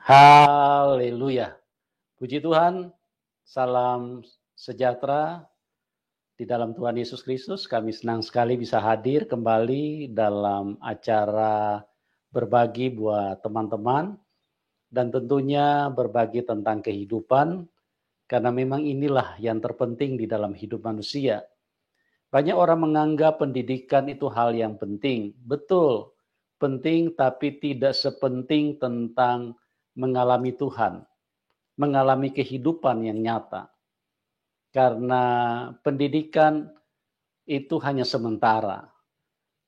Haleluya. Puji Tuhan, salam sejahtera di dalam Tuhan Yesus Kristus. Kami senang sekali bisa hadir kembali dalam acara berbagi buat teman-teman dan tentunya berbagi tentang kehidupan karena memang inilah yang terpenting di dalam hidup manusia. Banyak orang menganggap pendidikan itu hal yang penting. Betul, penting tapi tidak sepenting tentang mengalami Tuhan, mengalami kehidupan yang nyata. Karena pendidikan itu hanya sementara.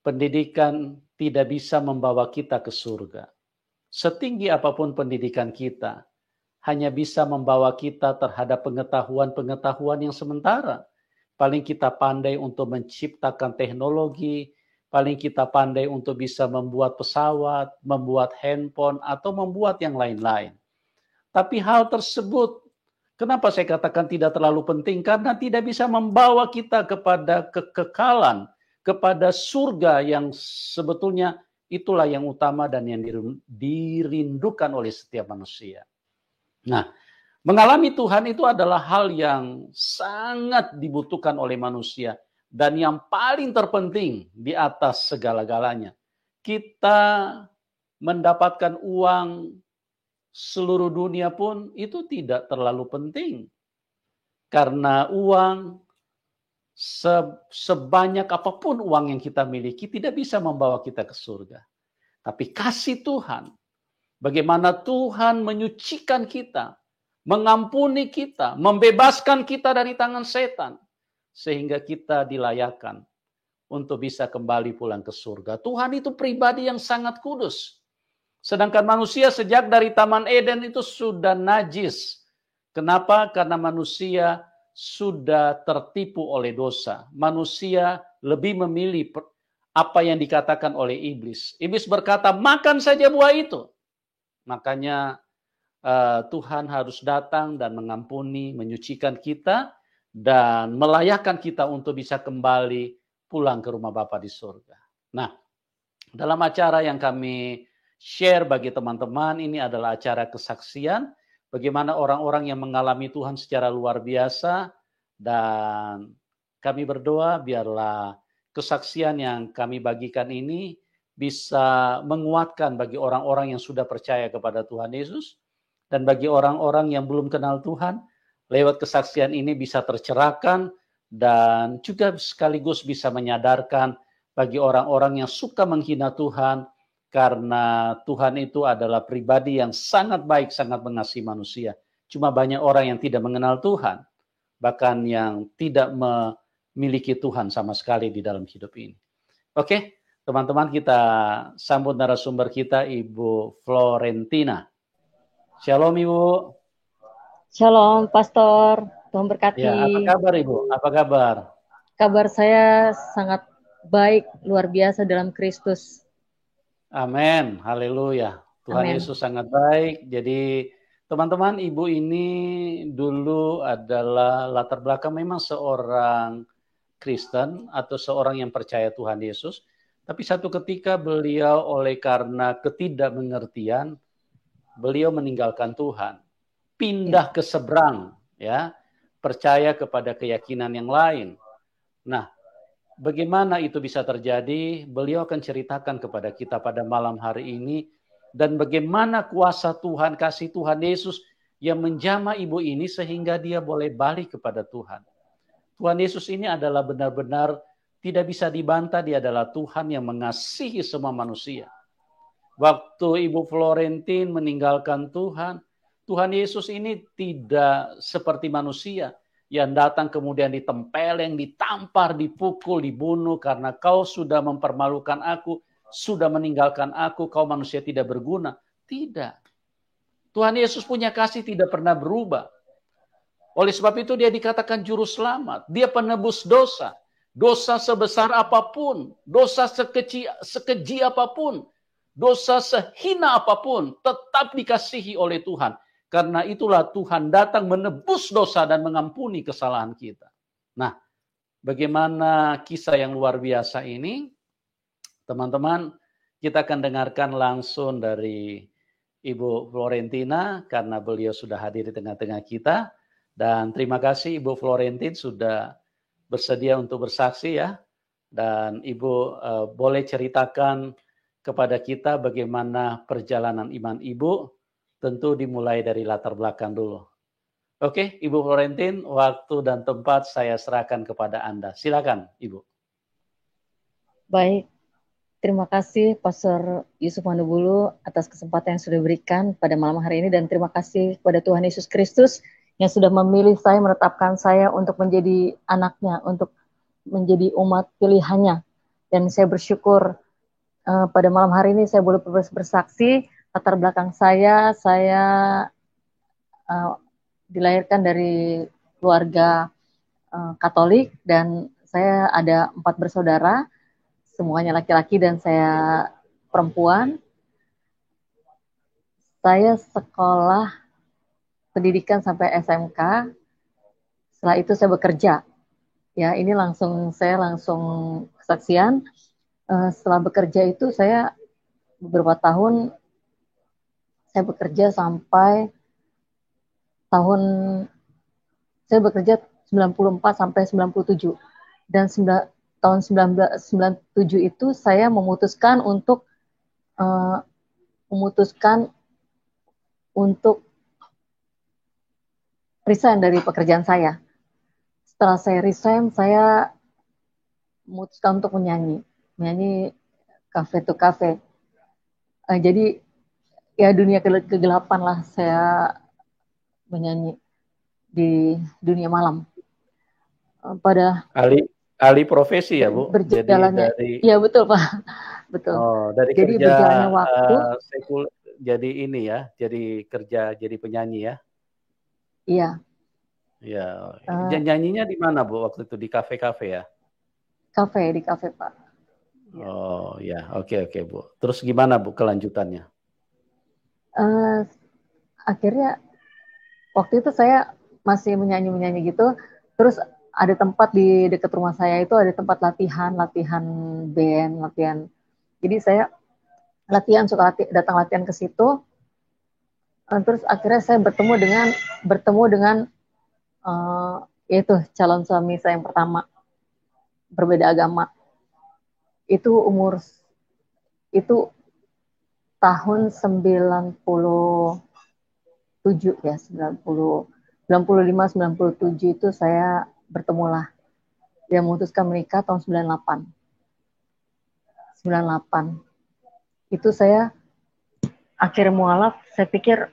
Pendidikan tidak bisa membawa kita ke surga. Setinggi apapun pendidikan kita, hanya bisa membawa kita terhadap pengetahuan-pengetahuan yang sementara. Paling kita pandai untuk menciptakan teknologi, paling kita pandai untuk bisa membuat pesawat, membuat handphone, atau membuat yang lain-lain. Tapi hal tersebut, kenapa saya katakan tidak terlalu penting? Karena tidak bisa membawa kita kepada kekekalan, kepada surga yang sebetulnya itulah yang utama dan yang dirindukan oleh setiap manusia. Nah, mengalami Tuhan itu adalah hal yang sangat dibutuhkan oleh manusia dan yang paling terpenting di atas segala-galanya. Kita mendapatkan uang seluruh dunia pun itu tidak terlalu penting. Karena uang sebanyak apapun uang yang kita miliki tidak bisa membawa kita ke surga. Tapi kasih Tuhan, bagaimana Tuhan menyucikan kita, mengampuni kita, membebaskan kita dari tangan setan, sehingga kita dilayakkan untuk bisa kembali pulang ke surga. Tuhan itu pribadi yang sangat kudus. Sedangkan manusia sejak dari Taman Eden itu sudah najis. Kenapa? Karena manusia sudah tertipu oleh dosa. Manusia lebih memilih apa yang dikatakan oleh iblis. Iblis berkata, makan saja buah itu. Makanya Tuhan harus datang dan mengampuni, menyucikan kita, dan melayakkan kita untuk bisa kembali pulang ke rumah Bapa di surga. Nah, dalam acara yang kami share bagi teman-teman, ini adalah acara kesaksian, bagaimana orang-orang yang mengalami Tuhan secara luar biasa, dan kami berdoa biarlah kesaksian yang kami bagikan ini bisa menguatkan bagi orang-orang yang sudah percaya kepada Tuhan Yesus, dan bagi orang-orang yang belum kenal Tuhan, lewat kesaksian ini bisa tercerahkan dan juga sekaligus bisa menyadarkan bagi orang-orang yang suka menghina Tuhan, karena Tuhan itu adalah pribadi yang sangat baik, sangat mengasihi manusia. Cuma banyak orang yang tidak mengenal Tuhan, bahkan yang tidak memiliki Tuhan sama sekali di dalam hidup ini. Oke, teman-teman, kita sambut narasumber kita, Ibu Florentina. Shalom Ibu. Shalom Pastor, Tuhan berkati. Ya, apa kabar Ibu? Apa kabar? Kabar saya sangat baik, luar biasa dalam Kristus. Amin, haleluya. Tuhan Amen. Yesus sangat baik. Jadi teman-teman, Ibu ini dulu adalah latar belakang memang seorang Kristen atau seorang yang percaya Tuhan Yesus. Tapi satu ketika beliau oleh karena ketidakmengertian, beliau meninggalkan Tuhan. Pindah ke seberang, ya, percaya kepada keyakinan yang lain. Nah, bagaimana itu bisa terjadi? Beliau akan ceritakan kepada kita pada malam hari ini, dan bagaimana kuasa Tuhan, kasih Tuhan Yesus yang menjamah ibu ini sehingga dia boleh balik kepada Tuhan. Tuhan Yesus ini adalah benar-benar tidak bisa dibantah, dia adalah Tuhan yang mengasihi semua manusia. Waktu Ibu Florentin meninggalkan Tuhan, Tuhan Yesus ini tidak seperti manusia yang datang kemudian ditempeleng, ditampar, dipukul, dibunuh karena kau sudah mempermalukan aku, sudah meninggalkan aku, kau manusia tidak berguna. Tidak. Tuhan Yesus punya kasih tidak pernah berubah. Oleh sebab itu dia dikatakan juru selamat. Dia penebus dosa. Dosa sebesar apapun, dosa sekeji apapun, dosa sehina apapun tetap dikasihi oleh Tuhan. Karena itulah Tuhan datang menebus dosa dan mengampuni kesalahan kita. Nah, bagaimana kisah yang luar biasa ini? Teman-teman, kita akan dengarkan langsung dari Ibu Florentina karena beliau sudah hadir di tengah-tengah kita. Dan terima kasih Ibu Florentin sudah bersedia untuk bersaksi ya. Dan Ibu boleh ceritakan kepada kita bagaimana perjalanan iman Ibu, tentu dimulai dari latar belakang dulu. Oke, Ibu Florentin, waktu dan tempat saya serahkan kepada Anda. Silakan, Ibu. Baik, terima kasih Pastor Yusuf Mandubulu atas kesempatan yang sudah diberikan pada malam hari ini, dan terima kasih kepada Tuhan Yesus Kristus yang sudah memilih saya, menetapkan saya untuk menjadi anaknya, untuk menjadi umat pilihannya. Dan saya bersyukur pada malam hari ini saya boleh bersaksi. Latar belakang saya dilahirkan dari keluarga Katolik, dan saya ada 4 bersaudara, semuanya laki-laki dan saya perempuan. Saya sekolah pendidikan sampai SMK. Setelah itu saya bekerja. Ya, ini saya langsung kesaksian. Setelah bekerja itu saya beberapa tahun saya bekerja sampai saya bekerja 94 sampai 97. Dan tahun 1997 itu saya memutuskan untuk resign dari pekerjaan saya. Setelah saya resign, saya memutuskan untuk menyanyi cafe to cafe. Jadi ya dunia kegelapan lah, saya menyanyi di dunia malam. Pada ahli profesi ya Bu. Berjalannya, Jadi ya betul Pak, betul. Dari jadi kerja berjalannya waktu, jadi ini ya, jadi kerja jadi penyanyi ya. Iya. Ya, nyanyinya di mana Bu waktu itu, di kafe-kafe ya? Di kafe Pak. Ya. Oh ya, oke Bu. Terus gimana Bu kelanjutannya? Akhirnya waktu itu saya masih menyanyi gitu, terus ada tempat di dekat rumah saya itu ada tempat latihan band, jadi saya datang latihan ke situ. Terus akhirnya saya bertemu dengan yaitu calon suami saya yang pertama, berbeda agama. Itu tahun 97 ya, 95-97 itu saya bertemulah. Dia memutuskan menikah tahun 98. Itu saya akhirnya mualaf, saya pikir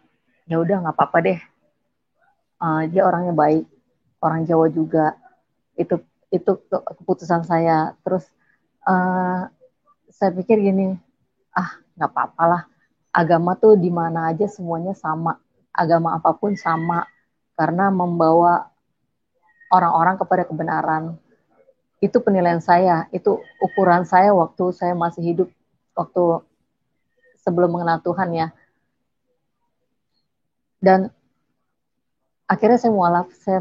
ya udah nggak apa-apa deh. Dia orangnya baik, orang Jawa juga. Itu keputusan saya. Terus saya pikir gini, nggak apa-apalah. Agama tuh di mana aja semuanya sama. Agama apapun sama, karena membawa orang-orang kepada kebenaran. Itu penilaian saya, itu ukuran saya waktu saya masih hidup, waktu sebelum mengenal Tuhan ya. Dan akhirnya saya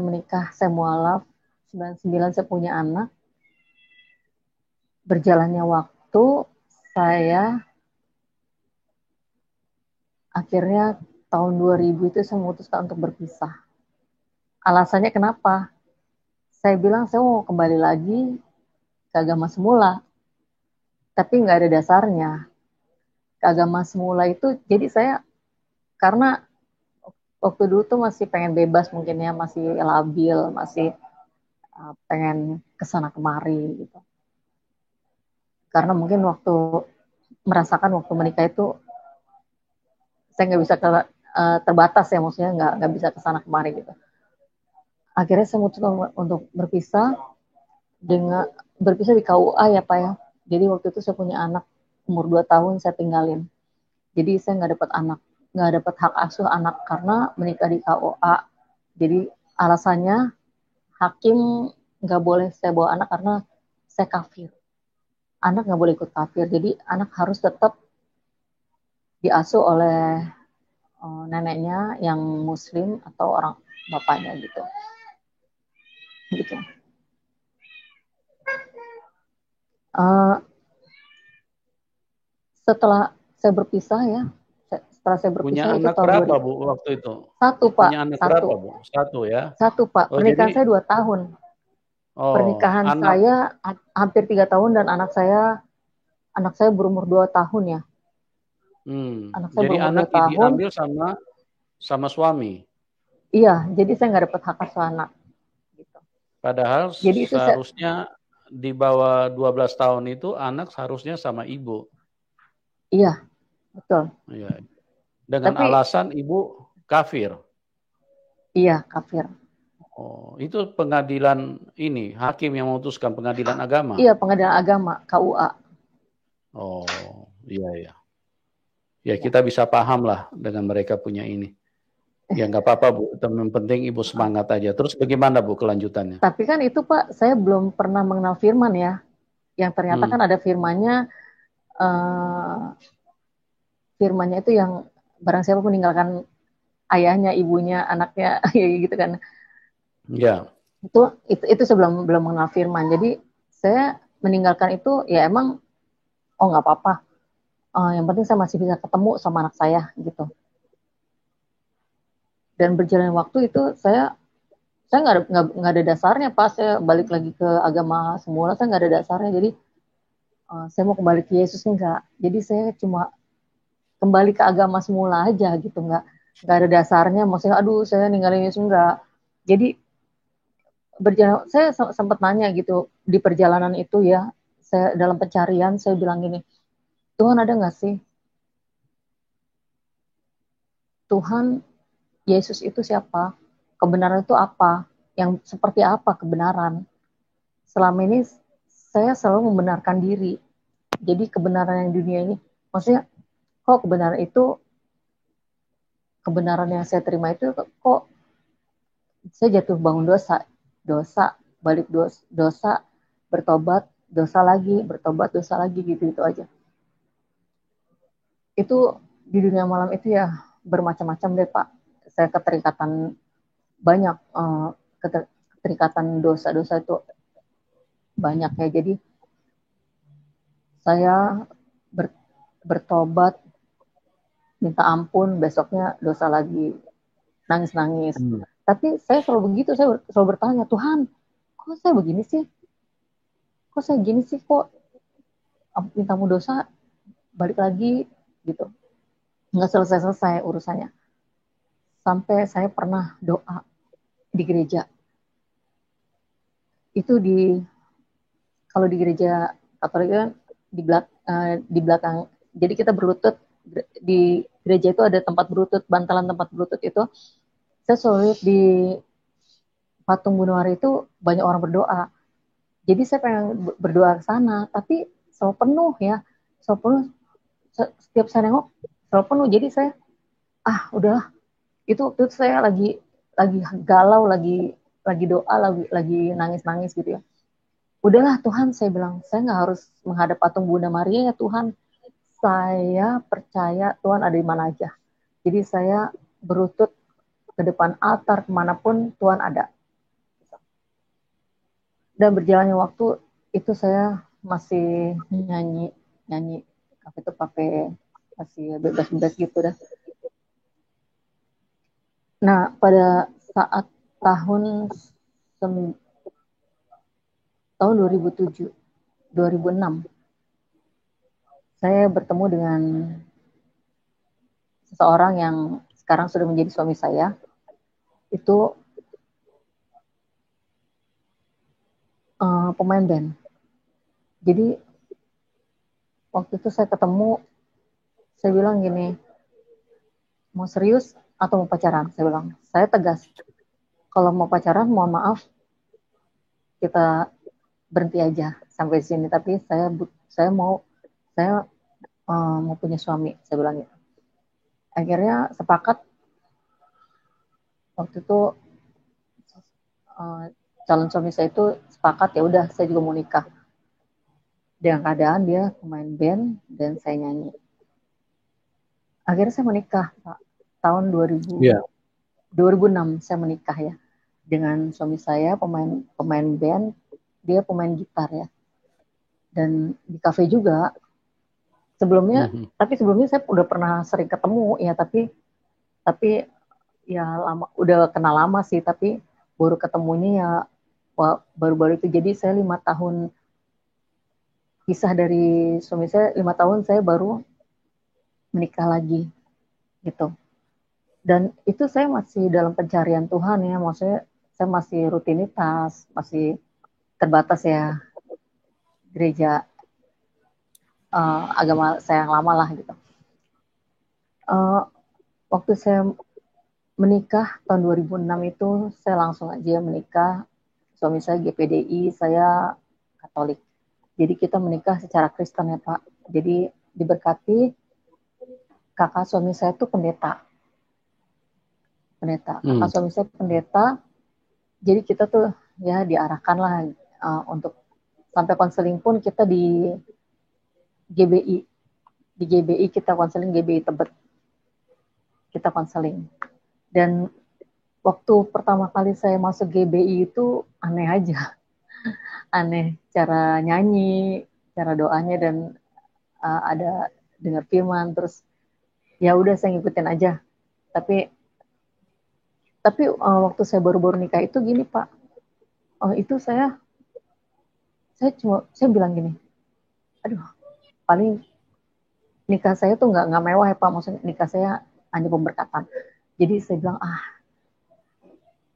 menikah, saya mualaf, 99 saya punya anak. Berjalannya waktu, saya akhirnya tahun 2000 itu saya memutuskan untuk berpisah. Alasannya kenapa? Saya bilang saya mau kembali lagi ke agama semula, tapi nggak ada dasarnya. Ke agama semula itu, jadi saya, karena waktu dulu tuh masih pengen bebas mungkin ya, masih labil, masih pengen kesana kemari gitu. Karena mungkin merasakan waktu menikah itu saya nggak bisa terbatas ya, maksudnya nggak bisa kesana kemari gitu. Akhirnya saya memutuskan untuk berpisah di KUA ya Pak ya. Jadi waktu itu saya punya anak umur 2 tahun, saya tinggalin. Jadi saya nggak dapat hak asuh anak karena menikah di KUA. Jadi alasannya hakim nggak boleh saya bawa anak karena saya kafir. Anak nggak boleh ikut kafir, jadi anak harus tetap diasuh oleh neneknya yang muslim atau orang bapaknya gitu. Setelah saya berpisah ya, setelah saya Punya berpisah itu anak tahun berapa 2000. Bu waktu itu? Satu Pak, Punya anak satu. berapa Bu? Satu ya. Satu Pak, Oh jadi, pernikahan saya 2 tahun. oh Pernikahan anak, saya hampir 3 tahun dan anak saya berumur 2 tahun ya. Anak saya jadi berumur 2 anak tahun. diambil sama sama suami. Iya, jadi saya nggak dapat hak asuh anak. Gitu. Padahal Jadi itu saya, seharusnya di bawah 12 tahun itu anak seharusnya sama ibu. iya, betul. Ya. Dengan Tapi alasan ibu kafir. iya, kafir. Oh, itu pengadilan ini, hakim yang memutuskan, pengadilan agama. Iya, pengadilan agama, KUA. Oh, iya ya. Ya Ya. kita bisa paham lah dengan mereka punya ini. Ya nggak apa-apa Bu, yang penting Ibu semangat aja. Terus bagaimana Bu kelanjutannya? Tapi kan itu Pak, saya belum pernah mengenal firman ya. Yang ternyata kan ada firmannya, firmannya itu yang barang siapa meninggalkan ayahnya, ibunya, anaknya, gitu kan. Ya. Itu sebelum belum mengenal firman. Jadi saya meninggalkan itu ya emang, oh nggak apa-apa. Yang penting saya masih bisa ketemu sama anak saya gitu. Dan berjalan waktu itu saya nggak ada dasarnya pas saya balik lagi ke agama semula, saya nggak ada dasarnya. Jadi saya mau kembali ke Yesus enggak. Jadi saya cuma kembali ke agama semula aja gitu, nggak ada dasarnya. Maksudnya aduh saya ninggalin Yesus enggak. Jadi berjalan, saya sempat nanya gitu di perjalanan itu ya, saya dalam pencarian saya bilang gini, Tuhan ada nggak sih, Tuhan, Yesus itu siapa, kebenaran itu apa, yang seperti apa kebenaran. Selama ini saya selalu membenarkan diri, jadi kebenaran yang dunia ini, maksudnya kok kebenaran yang saya terima itu kok saya jatuh bangun dosa, dosa balik dosa, bertobat dosa lagi gitu gitu aja. Itu di dunia malam itu ya bermacam-macam deh Pak. Saya keterikatan banyak, keterikatan dosa-dosa itu banyak ya. Jadi saya bertobat, minta ampun, besoknya dosa lagi, nangis-nangis. Tapi saya selalu begitu, saya selalu bertanya, Tuhan, kok saya begini sih? Kok saya gini sih? Kok mintamu dosa balik lagi gitu? Nggak selesai-selesai urusannya. Sampai saya pernah doa di gereja. Itu kalau di gereja Katolik kan di belakang. Jadi kita berlutut di gereja itu ada tempat berlutut, bantalan tempat berlutut itu. Saya selalu lihat di patung Bunuh Hari itu banyak orang berdoa. Jadi saya pengen berdoa ke sana, tapi selalu penuh ya, selalu penuh. Setiap saya nengok selalu penuh. Jadi saya udahlah. Itu saya lagi galau, lagi doa, lagi nangis-nangis gitu ya. Udahlah Tuhan, saya bilang, saya nggak harus menghadap patung Bunda Maria ya Tuhan. Saya percaya Tuhan ada di mana aja. Jadi saya berlutut ke depan altar kemanapun Tuhan ada. Dan berjalannya waktu itu saya masih nyanyi itu pakai masih bebas-bebas gitu dah. Nah pada saat tahun 2007, 2006, saya bertemu dengan seseorang yang sekarang sudah menjadi suami saya. Itu pemain band. Jadi waktu itu saya ketemu, saya bilang gini, mau serius atau mau pacaran? Saya bilang, saya tegas. Kalau mau pacaran, mohon maaf, kita berhenti aja sampai sini. Tapi saya mau punya suami. Saya bilang gitu. Akhirnya sepakat waktu itu, calon suami saya itu sepakat, ya udah saya juga mau nikah. Dengan keadaan dia pemain band dan saya nyanyi. Akhirnya saya menikah, Pak. Tahun 2006 saya menikah ya. Dengan suami saya pemain band, dia pemain gitar ya. Dan di kafe juga Sebelumnya, Mhm. tapi sebelumnya saya udah pernah sering ketemu ya, tapi ya lama, udah kenal lama sih, tapi baru ketemunya ya baru-baru itu. Jadi saya 5 tahun pisah dari suami saya, 5 tahun saya baru menikah lagi gitu. Dan itu saya masih dalam pencarian Tuhan ya, maksudnya saya masih rutinitas, masih terbatas ya gereja agama saya yang lama lah gitu. Uh, Waktu saya menikah tahun 2006 itu saya langsung aja menikah. Suami saya GPDI, saya Katolik. Jadi kita menikah secara Kristen ya Pak. Jadi diberkati, kakak suami saya tuh pendeta. Kakak suami saya pendeta. Jadi kita tuh ya diarahkan lah untuk sampai konseling pun kita di GBI. Di GBI kita konseling, GBI Tebet. Kita konseling. Dan waktu pertama kali saya masuk GBI itu aneh aja. Aneh cara nyanyi, cara doanya, dan ada dengar firman, terus ya udah saya ngikutin aja. Tapi waktu saya baru-baru nikah itu gini Pak, itu saya bilang gini, aduh, paling nikah saya tuh nggak mewah ya Pak, maksudnya nikah saya hanya pemberkatan. Jadi saya bilang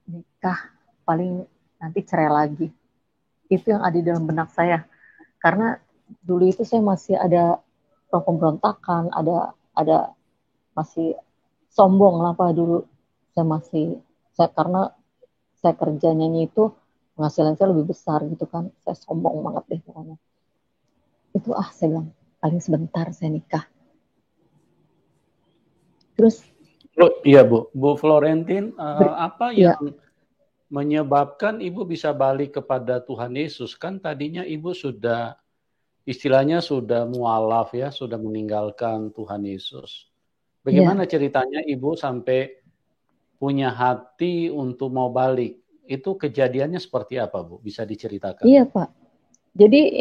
nikah paling nanti cerai lagi. Itu yang ada di dalam benak saya, karena dulu itu saya masih ada pemberontakan, ada masih sombong lah Pak dulu. Karena saya kerja nyanyi itu penghasilan saya lebih besar gitu kan, saya sombong banget deh pokoknya. Itu saya bilang paling sebentar saya nikah. Terus Iya Bu Florentin, apa ya, yang menyebabkan Ibu bisa balik kepada Tuhan Yesus? Kan tadinya Ibu sudah istilahnya sudah mualaf ya, sudah meninggalkan Tuhan Yesus. ya, Bagaimana ceritanya Ibu sampai punya hati untuk mau balik? Itu kejadiannya seperti apa Bu? Bisa diceritakan? iya Pak. Jadi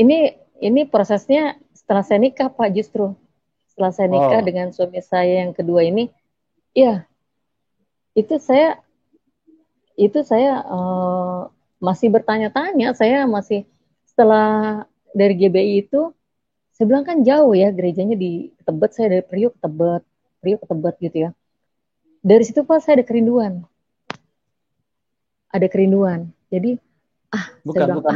ini prosesnya setelah saya nikah Pak, justru setelah saya nikah Oh, dengan suami saya yang kedua ini, ya itu saya masih bertanya-tanya, saya masih setelah dari GBI itu, saya bilang kan jauh ya gerejanya di Tebet, saya dari Priuk ke Tebet gitu ya. Dari situ Pak saya ada kerinduan. Jadi saya bukan, bilang bukan.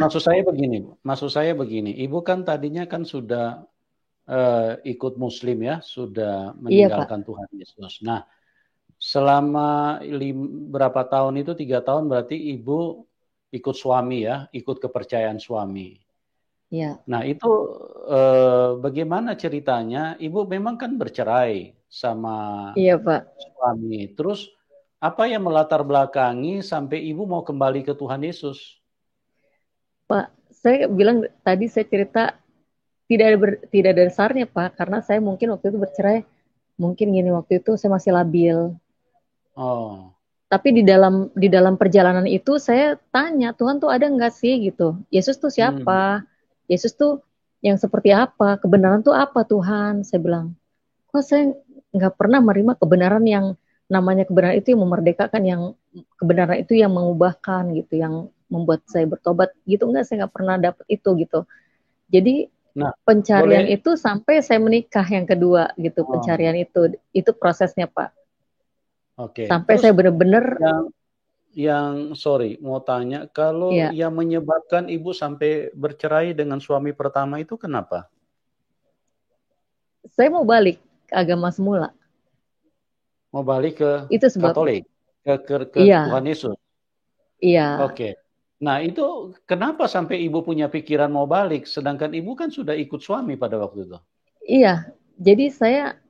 Maksud saya begini. Ibu kan tadinya kan sudah ikut Muslim ya, sudah iya Pak, meninggalkan Tuhan Yesus. Nah, selama berapa tahun itu, 3 tahun berarti Ibu ikut suami ya, ikut kepercayaan suami. iya, Nah, itu bagaimana ceritanya? Ibu memang kan bercerai sama iya Pak. suami. Terus apa yang melatar belakangi sampai Ibu mau kembali ke Tuhan Yesus? Pak, saya bilang tadi, saya cerita tidak ada dasarnya Pak, karena saya mungkin waktu itu bercerai, mungkin gini, waktu itu saya masih labil. Oh, Tapi di dalam perjalanan itu saya tanya, Tuhan tuh ada nggak sih gitu? Yesus tuh hmm, siapa? Yesus tuh yang seperti apa? Kebenaran tuh apa Tuhan? Saya bilang, kok saya nggak pernah menerima kebenaran yang namanya kebenaran itu yang memerdekakan, yang kebenaran itu yang mengubahkan gitu, yang membuat saya bertobat gitu, enggak, saya nggak pernah dapet itu gitu. Jadi nah, pencarian boleh. itu sampai saya menikah yang kedua gitu, Oh, pencarian itu prosesnya Pak, oke. sampai Terus saya benar-benar yang sorry, mau tanya, kalau ya, yang menyebabkan Ibu sampai bercerai dengan suami pertama itu kenapa? saya mau balik ke agama semula, Mau balik ke itu sebabnya. Katolik, ke Iya, Tuhan Yesus. iya, Oke. Nah, itu kenapa sampai Ibu punya pikiran mau balik, sedangkan Ibu kan sudah ikut suami pada waktu itu? iya, jadi saya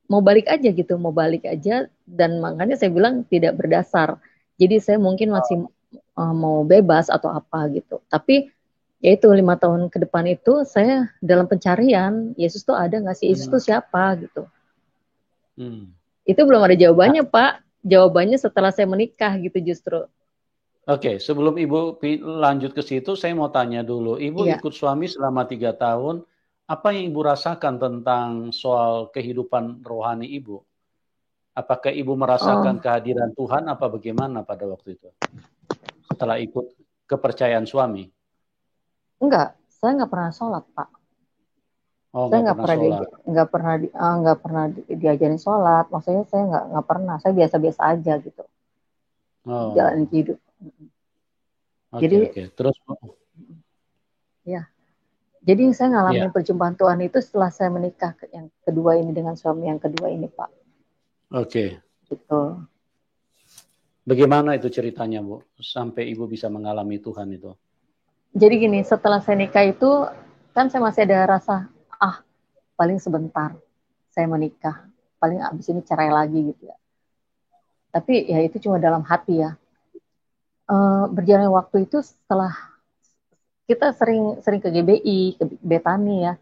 mau balik aja gitu, mau balik aja, dan makanya saya bilang tidak berdasar. Jadi saya mungkin masih mau bebas atau apa gitu. Tapi yaitu 5 tahun ke depan itu saya dalam pencarian, Yesus tuh ada nggak sih? Yesus tuh Hmm. siapa gitu? Hmm. Itu belum ada Nah, jawabannya Pak. Jawabannya setelah saya menikah gitu justru. oke, sebelum Ibu lanjut ke situ, saya mau tanya dulu. Ibu Iya, ikut suami selama 3 tahun, apa yang Ibu rasakan tentang soal kehidupan rohani Ibu? Apakah Ibu merasakan kehadiran Tuhan apa bagaimana pada waktu itu? Setelah ikut kepercayaan suami? Enggak, saya nggak pernah sholat, Pak. Oh, Saya nggak pernah sholat. nggak pernah diajarin sholat. Maksudnya saya nggak pernah. Saya biasa-biasa aja gitu. Jalan Oh, hidup. oke, Jadi oke. Terus, ya, jadi saya ya, ngalamin perjumpaan Tuhan itu setelah saya menikah yang kedua ini dengan suami yang kedua ini, Pak. oke. Gitu. Bagaimana itu ceritanya, Bu? Sampai Ibu bisa mengalami Tuhan itu. Jadi gini, setelah saya nikah itu kan saya masih ada rasa, paling sebentar saya menikah, paling abis ini cerai lagi gitu ya. Tapi ya itu cuma dalam hati ya. Berjalan waktu itu setelah kita sering sering ke GBI, ke Betani ya,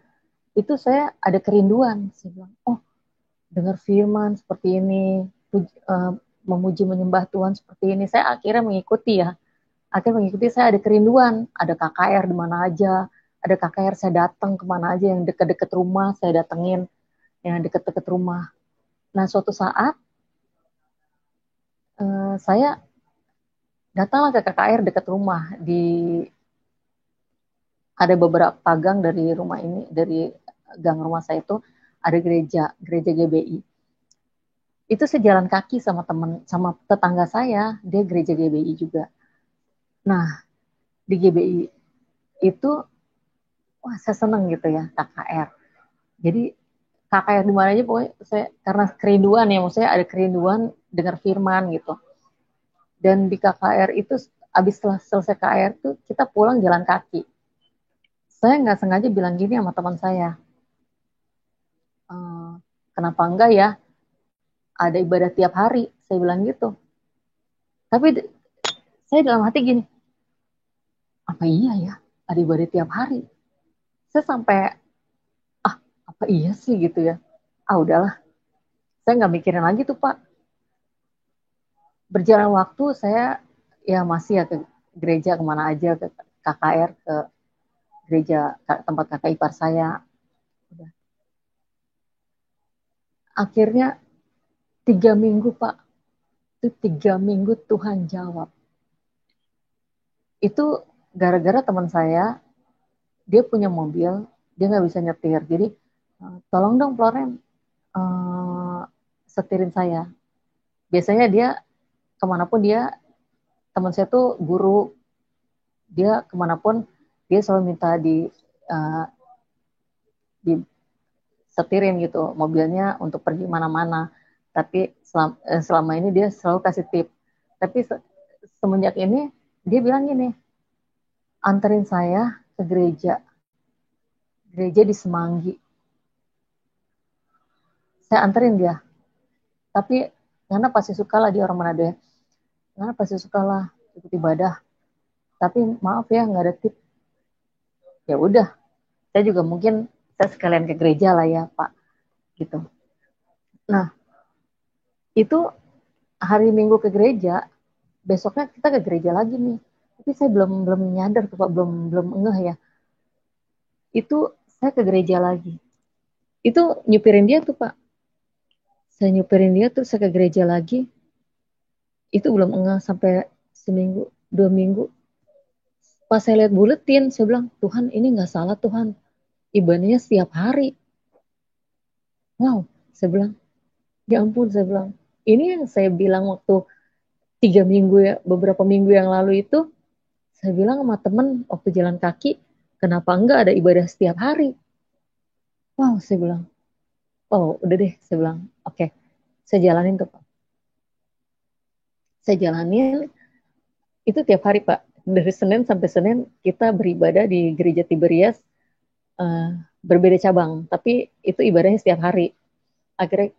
itu saya ada kerinduan. Saya bilang, oh, dengar firman seperti ini, memuji menyembah Tuhan seperti ini. Saya akhirnya mengikuti ya. Akhirnya mengikuti, saya ada kerinduan, ada KKR di mana aja, ada KKR saya datang kemana aja yang dekat-dekat rumah, saya datengin yang dekat-dekat rumah. Nah, suatu saat saya datanglah ke KKR dekat rumah, ada beberapa gang dari rumah ini, dari gang rumah saya itu ada gereja GBI. Itu sejalan kaki sama tetangga saya, dia gereja GBI juga. Nah, di GBI itu, wah, saya seneng gitu ya, KKR. Jadi KKR di mana aja pokoknya saya, karena kerinduan ya, maksudnya ada kerinduan dengar firman gitu. Dan di KKR itu habis setelah selesai KKR itu kita pulang jalan kaki. Saya nggak sengaja bilang gini sama teman saya, kenapa enggak ya ada ibadah tiap hari, saya bilang gitu. Tapi saya dalam hati gini, apa iya ya ada ibadah tiap hari? Saya sampai, apa iya sih gitu ya? Udahlah, saya nggak mikirin lagi tuh Pak. Berjalan waktu saya ya masih ya ke gereja kemana aja, ke KKR, ke gereja tempat kakak ipar saya. Udah. Akhirnya 3 minggu Pak, itu 3 minggu Tuhan jawab. Itu gara-gara teman saya, dia punya mobil, dia nggak bisa nyetir. Jadi, tolong dong Floren, uh, setirin saya. Biasanya dia kemanapun dia, teman saya tuh guru, dia kemanapun dia selalu minta uh, di setirin gitu mobilnya untuk pergi mana-mana. Tapi selama ini dia selalu kasih tip. Tapi semenjak ini dia bilang gini, anterin saya ke gereja di Semanggi. Saya anterin dia, tapi karena pasti suka lah, dia orang Manado ya, karena pasti suka lah ikut ibadah, tapi maaf ya nggak ada tip. Ya udah, saya juga mungkin saya sekalian ke gereja lah ya Pak gitu. Nah, itu hari Minggu ke gereja, besoknya kita ke gereja lagi nih, tapi saya belum belum nyadar tuh Pak, belum belum ngeh ya, itu saya ke gereja lagi, itu nyupirin dia tuh Pak, saya nyupirin dia tuh, saya ke gereja lagi, itu belum ngeh sampai seminggu 2 minggu. Pas saya lihat buletin, saya bilang, Tuhan ini nggak salah Tuhan, ibadahnya setiap hari. Wow, saya bilang, ya ampun, saya bilang, ini yang saya bilang waktu 3 minggu ya, beberapa minggu yang lalu itu, saya bilang sama temen waktu jalan kaki, kenapa enggak ada ibadah setiap hari? Wow, saya bilang, oh udah deh, saya bilang, oke, saya jalanin tuh Pak. Saya jalanin, itu tiap hari Pak. Dari Senin sampai Senin kita beribadah di Gereja Tiberias, berbeda cabang, tapi itu ibadahnya setiap hari. Akhirnya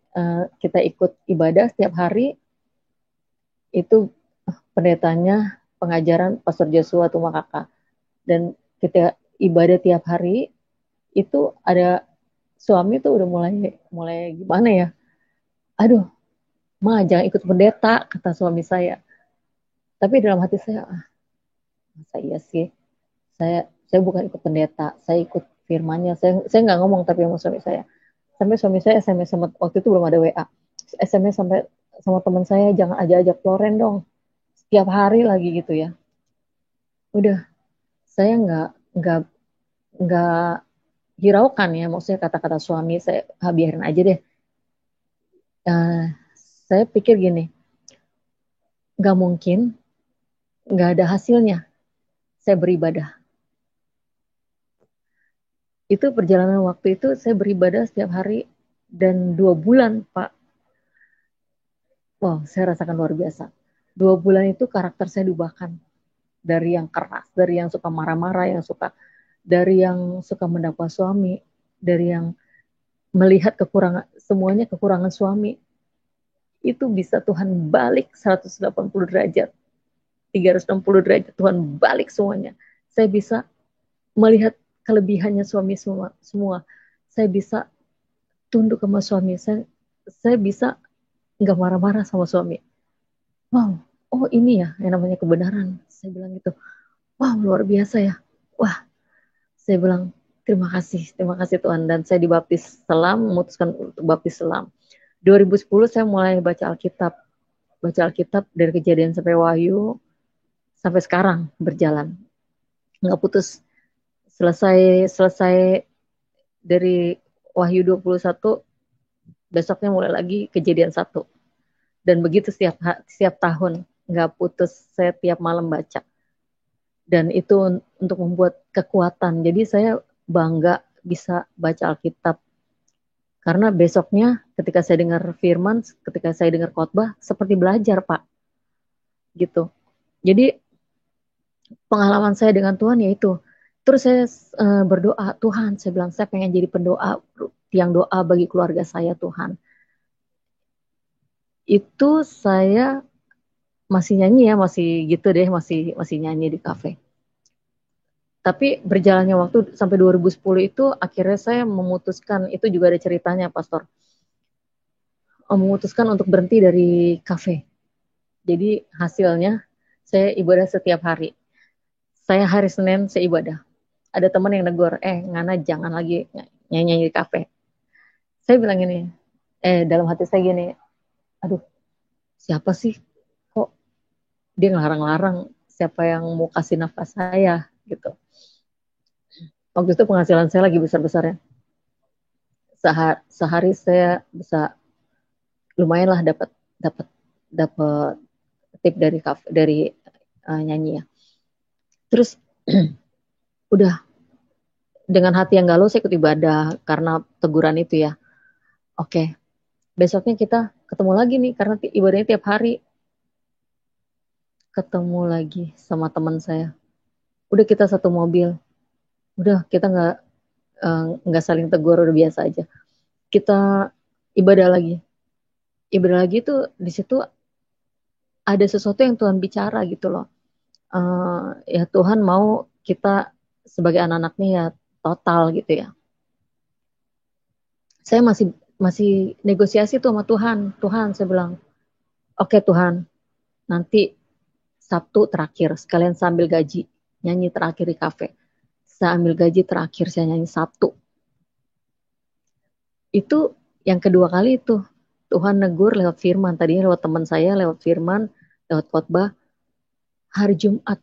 kita ikut ibadah setiap hari, itu pendetanya pengajaran Pastor Joshua Tumakaka. Dan kita ibadah tiap hari, itu ada suami tuh udah mulai gimana ya, aduh ma jangan ikut pendeta, kata suami saya. Tapi dalam hati saya, masa iya sih, saya bukan ikut pendeta, saya ikut firmannya. Saya nggak ngomong tapi sama suami saya. Sampai suami saya SMS sama, waktu itu belum ada WA. SMS sampai sama teman saya, jangan ajak-ajak Loren dong. Setiap hari lagi gitu ya. Udah, saya nggak hiraukan ya, maksudnya kata-kata suami saya biarin aja deh. Saya pikir gini, nggak mungkin nggak ada hasilnya saya beribadah. Itu perjalanan waktu itu saya beribadah setiap hari dan 2 bulan Pak. Wow, saya rasakan luar biasa. 2 bulan itu karakter saya diubahkan dari yang keras, dari yang suka marah-marah, dari yang suka mendakwa suami, dari yang melihat kekurangan, semuanya kekurangan suami. Itu bisa Tuhan balik 180 derajat, 360 derajat, Tuhan balik semuanya. Saya bisa melihat kelebihannya suami semua. Saya bisa tunduk sama suami. Saya bisa nggak marah-marah sama suami. Wow, oh ini ya yang namanya kebenaran. Saya bilang gitu. Wow, luar biasa ya. Wah, saya bilang terima kasih Tuhan. Dan saya dibaptis selam, memutuskan untuk baptis selam. 2010 saya mulai baca Alkitab dari Kejadian sampai Wahyu, sampai sekarang berjalan, nggak putus. Selesai dari Wahyu 21, besoknya mulai lagi Kejadian 1. Dan begitu setiap tahun, nggak putus, saya tiap malam baca. Dan itu untuk membuat kekuatan. Jadi saya bangga bisa baca Alkitab. Karena besoknya ketika saya dengar firman, ketika saya dengar khotbah, seperti belajar Pak. Gitu. Jadi pengalaman saya dengan Tuhan yaitu, terus saya berdoa, Tuhan, saya bilang saya pengen jadi pendoa, tiang doa bagi keluarga saya Tuhan. Itu saya masih nyanyi ya, masih gitu deh, masih nyanyi di kafe. Tapi berjalannya waktu sampai 2010 itu akhirnya saya memutuskan, itu juga ada ceritanya Pastor, memutuskan untuk berhenti dari kafe. Jadi hasilnya saya ibadah setiap hari. Saya hari Senin saya ibadah. Ada teman yang negur, Ngana jangan lagi nyanyi di kafe. Saya bilang gini, dalam hati saya gini, aduh siapa sih kok dia ngelarang-larang, siapa yang mau kasih nafas saya gitu. Waktu itu penghasilan saya lagi besar-besarnya. Sehari saya bisa lumayan lah dapat tip dari nyanyi ya. Terus udah dengan hati yang galau saya ikut ibadah karena teguran itu ya. Oke, besoknya kita ketemu lagi nih karena ibadahnya tiap hari. Ketemu lagi sama teman saya. Udah kita satu mobil. Udah kita nggak saling tegur, udah biasa aja. Kita ibadah lagi. Ibadah lagi tuh di situ ada sesuatu yang Tuhan bicara gitu loh. Ya Tuhan mau kita sebagai anak-anaknya ya total gitu ya. Saya masih negosiasi tuh sama Tuhan. Tuhan saya bilang, oke Tuhan, nanti Sabtu terakhir sekalian sambil gaji nyanyi terakhir di kafe. Saya ambil gaji terakhir saya nyanyi Sabtu. Itu yang kedua kali itu Tuhan negur lewat firman. Tadinya lewat teman saya, lewat firman, lewat khotbah. Hari Jumat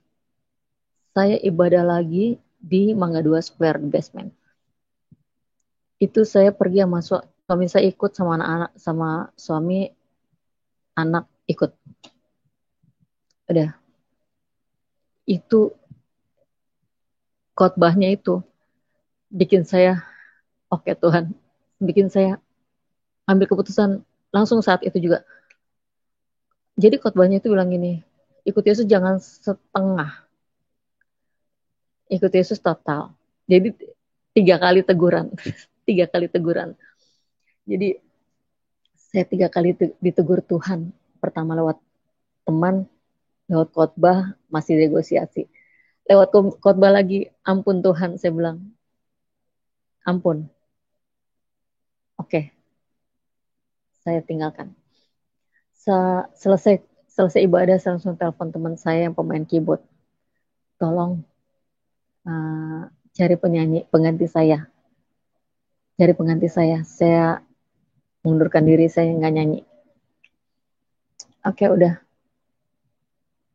saya ibadah lagi di Mangga 2 Square basement. Itu saya pergi sama suami saya ikut, sama anak-anak, sama suami anak ikut. Udah. Itu khotbahnya itu bikin saya oke Tuhan, bikin saya ambil keputusan langsung saat itu juga. Jadi khotbahnya itu bilang gini, ikut Yesus jangan setengah, ikut Yesus total. Jadi 3 kali teguran, 3 kali teguran. Jadi saya 3 kali ditegur Tuhan. Pertama lewat teman, lewat khotbah masih negosiasi. Lewat khotbah lagi, ampun Tuhan, saya bilang, ampun. Oke, saya tinggalkan. Selesai ibadah, saya langsung telepon teman saya yang pemain keyboard. Tolong cari penyanyi pengganti saya. Cari pengganti saya mengundurkan diri, saya nggak nyanyi. Oke, udah.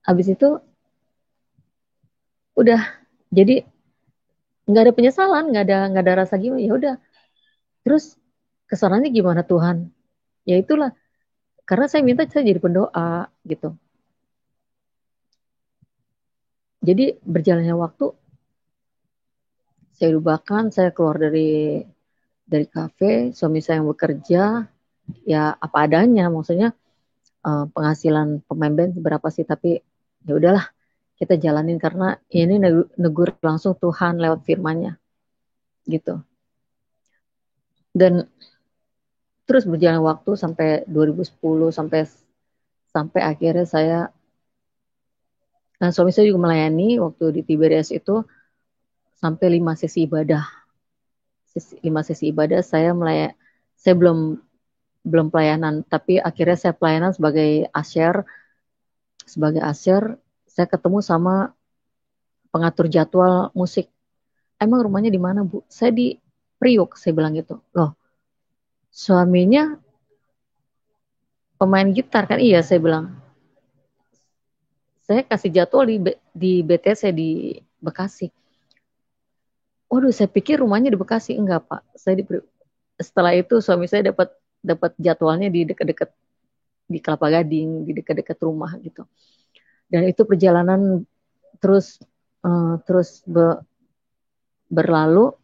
Habis itu udah, jadi nggak ada penyesalan, nggak ada rasa gimana, ya udah. Terus kesannya gimana Tuhan? Ya itulah, karena saya minta saya jadi pendoa gitu. Jadi berjalannya waktu, saya ubahkan, saya keluar dari kafe, suami saya yang bekerja, ya apa adanya, maksudnya penghasilan pemain band berapa sih, tapi ya udahlah kita jalanin karena ini negur langsung Tuhan lewat firman-Nya gitu. Dan terus berjalan waktu sampai 2010 sampai akhirnya saya, dan suami saya juga melayani waktu di Tiberias itu sampai 5 sesi ibadah. 5 sesi ibadah saya belum pelayanan, tapi akhirnya saya pelayanan sebagai asher. Sebagai asher, saya ketemu sama pengatur jadwal musik. Emang rumahnya di mana, Bu? Saya di Priuk, saya bilang gitu. Loh, suaminya pemain gitar kan? Iya, saya bilang. Saya kasih jadwal di BTS saya di Bekasi. Waduh, saya pikir rumahnya di Bekasi. Enggak, Pak. Setelah itu suami saya dapat jadwalnya di dekat-dekat di Kelapa Gading, di dekat-dekat rumah gitu. Dan itu perjalanan terus terus berlalu,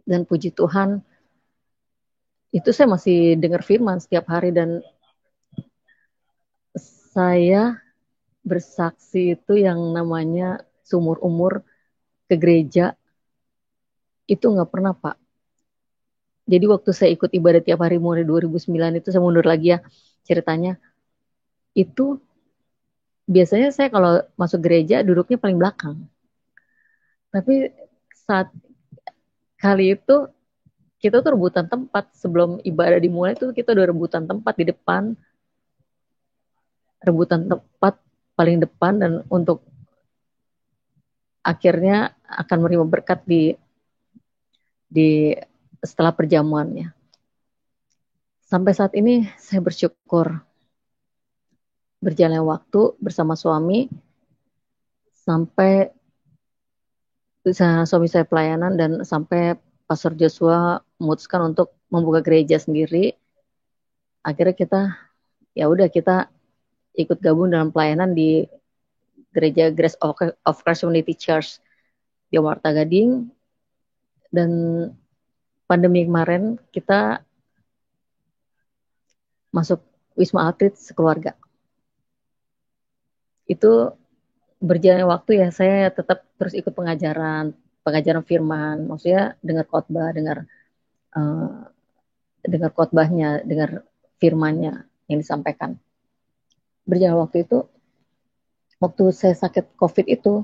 dan puji Tuhan itu saya masih dengar firman setiap hari, dan saya bersaksi itu yang namanya seumur umur ke gereja itu nggak pernah, Pak. Jadi waktu saya ikut ibadah tiap hari mulai 2009 itu, saya mundur lagi ya ceritanya, itu biasanya saya kalau masuk gereja duduknya paling belakang. Tapi saat kali itu kita tuh rebutan tempat sebelum ibadah dimulai, tuh kita udah rebutan tempat di depan, rebutan tempat paling depan, dan untuk akhirnya akan menerima berkat di setelah perjamuannya. Sampai saat ini saya bersyukur, berjalannya waktu bersama suami sampai suami saya pelayanan, dan sampai Pastor Joshua memutuskan untuk membuka gereja sendiri. Akhirnya kita ikut gabung dalam pelayanan di gereja Grace of Christ Community Church di Marta Gading. Dan pandemi kemarin kita masuk Wisma Atlet sekeluarga. Itu berjalan waktu ya, saya tetap terus ikut pengajaran firman, maksudnya dengar khotbahnya, dengar firmannya yang disampaikan. Berjalan waktu itu, waktu saya sakit COVID itu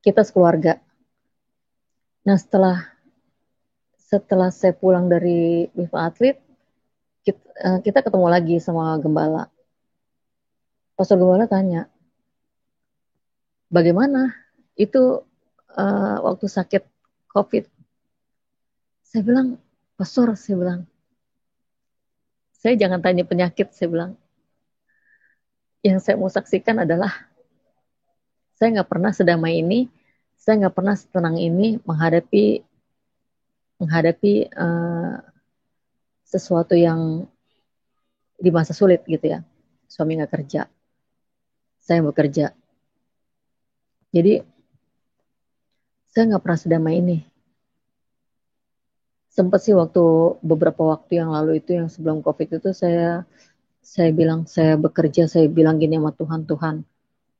kita sekeluarga. Nah, setelah saya pulang dari Wisma Atlet, kita ketemu lagi sama gembala. Pastor Gembala tanya, bagaimana itu waktu sakit COVID? Saya bilang, Pastor, saya jangan tanya penyakit, saya bilang. Yang saya mau saksikan adalah saya nggak pernah sedamai ini, saya nggak pernah setenang ini menghadapi sesuatu yang di masa sulit gitu ya. Suami nggak kerja, saya yang bekerja. Jadi saya nggak pernah sedamai ini. Sempat sih beberapa waktu yang lalu itu, yang sebelum COVID itu, saya bilang saya bekerja, saya bilang gini sama Tuhan,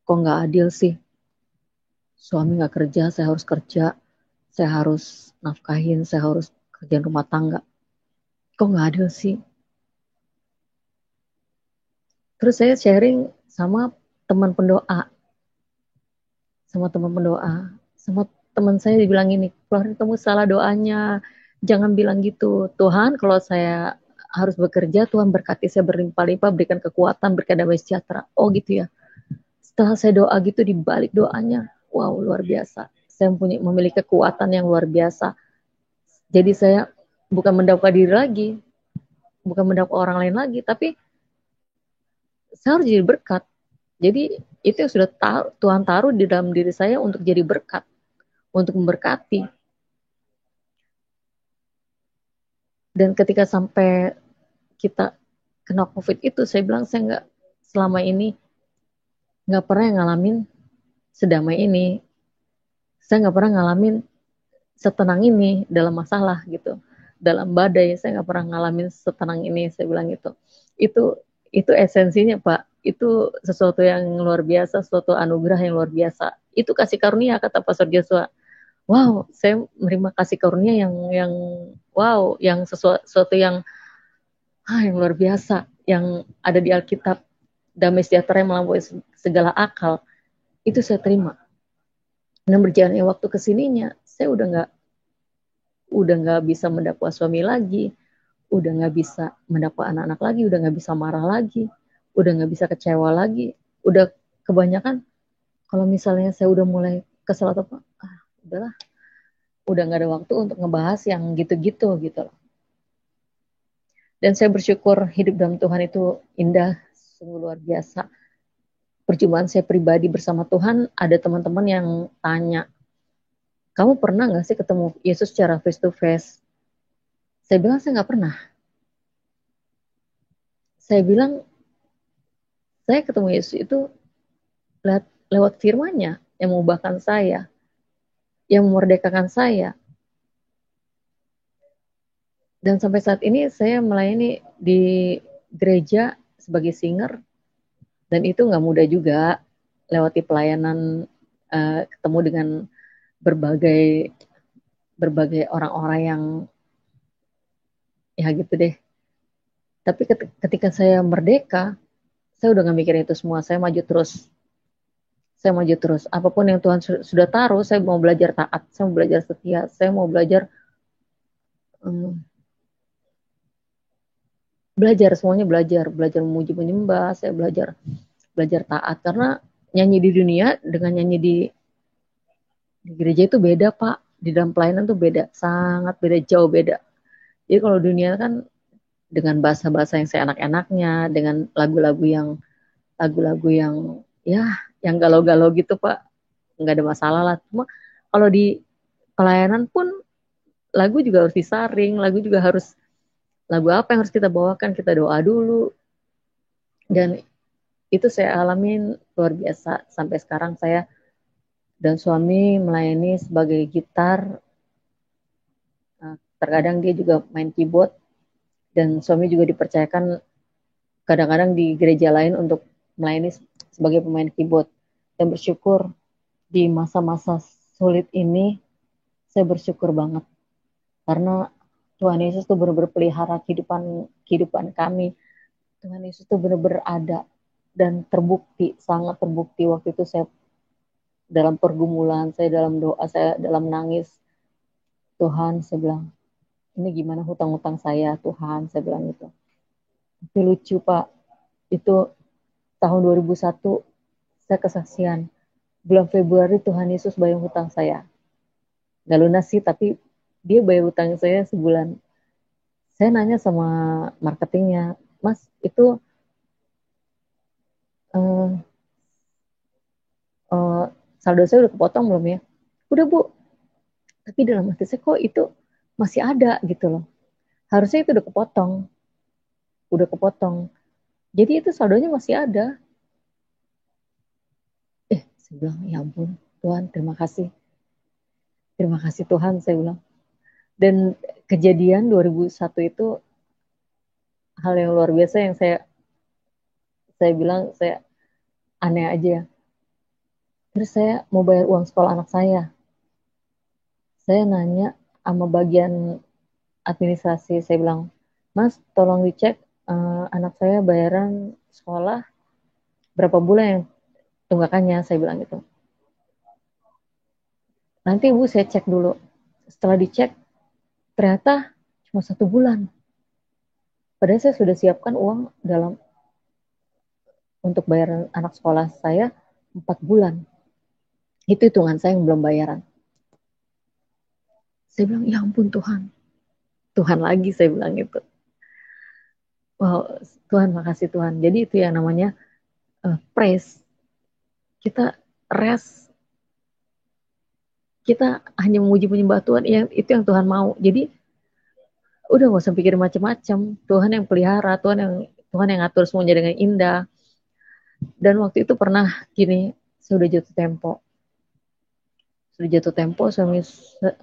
kok nggak adil sih? Suami nggak kerja, saya harus kerja, saya harus nafkahin, saya harus kerjaan rumah tangga. Kok nggak adil sih? Terus saya sharing sama teman pendoa, sama teman saya dibilang ini, Florin, kamu salah doanya, jangan bilang gitu. Tuhan, kalau saya harus bekerja, Tuhan berkati saya berlimpah-limpah, berikan kekuatan, berikan damai sejahtera. Oh gitu ya. Setelah saya doa gitu, di balik doanya, wow, luar biasa. Saya memiliki kekuatan yang luar biasa. Jadi saya bukan mendakwa diri lagi, bukan mendakwa orang lain lagi, tapi saya harus jadi berkat. Jadi itu yang sudah Tuhan taruh di dalam diri saya untuk jadi berkat, untuk memberkati. Dan ketika sampai kita kena COVID itu, saya bilang saya nggak, selama ini nggak pernah ngalamin sedamai ini. Saya nggak pernah ngalamin setenang ini dalam masalah gitu, dalam badai. Saya nggak pernah ngalamin setenang ini. Saya bilang itu esensinya Pak. Itu sesuatu yang luar biasa, sesuatu anugerah yang luar biasa. Itu kasih karunia, kata Pastor Joshua. Wow, saya menerima kasih karunia yang wow, yang sesuatu yang luar biasa, yang ada di Alkitab, damai sejahtera yang melampaui segala akal. Itu saya terima. Dan berjalannya waktu kesininya, saya udah nggak bisa mendakwa suami lagi, udah nggak bisa mendakwa anak-anak lagi, udah nggak bisa marah lagi, udah nggak bisa kecewa lagi, udah kebanyakan kalau misalnya saya udah mulai kesel atau apa, udahlah, udah nggak ada waktu untuk ngebahas yang gitu-gitu gitu loh. Dan saya bersyukur hidup dalam Tuhan itu indah, sungguh luar biasa. Perjumpaan saya pribadi bersama Tuhan, ada teman-teman yang tanya, kamu pernah nggak sih ketemu Yesus secara face to face? Saya bilang saya nggak pernah. Saya bilang saya ketemu Yesus itu lewat firman-Nya yang mengubahkan saya, yang memerdekakan saya. Dan sampai saat ini saya melayani di gereja sebagai singer, dan itu nggak mudah juga, lewati pelayanan, ketemu dengan berbagai orang-orang yang ya gitu deh. Tapi ketika saya merdeka, saya udah nggak mikirin itu semua. Saya maju terus. Saya maju terus. Apapun yang Tuhan sudah taruh, saya mau belajar taat. Saya mau belajar setia. Saya mau belajar semuanya, belajar memuji menyembah. Saya belajar taat, karena nyanyi di dunia dengan nyanyi di gereja itu beda Pak. Di dalam pelayanan tuh beda, sangat beda, jauh beda. Jadi kalau dunia kan dengan bahasa-bahasa yang seenak-enaknya, dengan lagu-lagu yang ya yang galau-galau gitu Pak, nggak ada masalah lah. Cuma kalau di pelayanan pun lagu juga harus disaring, lagu apa yang harus kita bawakan, kita doa dulu. Dan itu saya alamin luar biasa. Sampai sekarang saya dan suami melayani sebagai gitar. Terkadang dia juga main keyboard, dan suami juga dipercayakan kadang-kadang di gereja lain untuk melayani sebagai pemain keyboard. Dan bersyukur di masa-masa sulit ini, saya bersyukur banget karena Tuhan Yesus tuh benar-benar pelihara kehidupan kami. Tuhan Yesus tuh benar-benar ada dan terbukti, sangat terbukti. Waktu itu saya dalam pergumulan, saya dalam doa, saya dalam nangis. Tuhan, saya bilang, ini gimana hutang-hutang saya, Tuhan, saya bilang gitu. Tapi lucu Pak, itu tahun 2001 saya kesaksian. Bulan Februari Tuhan Yesus bayar hutang saya. Gak lunas sih, tapi dia bayar hutang saya sebulan. Saya nanya sama marketingnya, Mas, itu saldo saya udah kepotong belum ya? Udah Bu, tapi dalam hati saya kok itu masih ada gitu loh. Harusnya itu udah kepotong. Jadi itu saldonya masih ada. Saya bilang, ya ampun Tuhan, terima kasih. Terima kasih Tuhan, saya bilang. Dan kejadian 2001 itu hal yang luar biasa yang saya bilang saya aneh aja. Terus saya mau bayar uang sekolah anak saya. Saya nanya sama bagian administrasi, saya bilang, Mas, tolong dicek anak saya bayaran sekolah berapa bulan yang tunggakannya, saya bilang gitu. Nanti Ibu saya cek dulu. Setelah dicek, ternyata cuma 1 bulan. Padahal saya sudah siapkan uang untuk bayaran anak sekolah saya 4 bulan. Itu hitungan saya yang belum bayaran. Saya bilang, ya ampun Tuhan. Tuhan lagi saya bilang gitu. Wow, Tuhan makasih Tuhan. Jadi itu yang namanya praise. Kita rest, kita hanya memuji penyembah Tuhan, itu yang Tuhan mau. Jadi udah gak usah pikir macam-macam. Tuhan yang pelihara, Tuhan yang atur semuanya dengan indah. Dan waktu itu pernah gini, saya udah jatuh tempo. Suami saya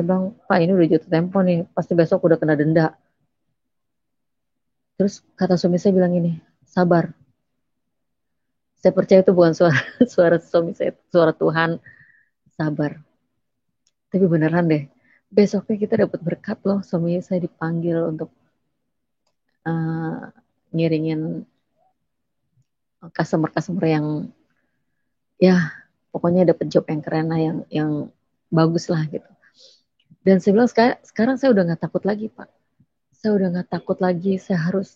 bilang, Pak ini udah jatuh tempo nih, pasti besok udah kena denda. Terus kata suami saya bilang ini, sabar. Saya percaya itu bukan suara suara suami saya, suara Tuhan, sabar. Tapi beneran deh, besoknya kita dapat berkat loh. Suami saya dipanggil untuk ngiringin customer yang ya pokoknya dapat job yang keren lah, yang bagus lah gitu. Dan saya bilang sekarang saya udah nggak takut lagi Pak. Saya udah nggak takut lagi. Saya harus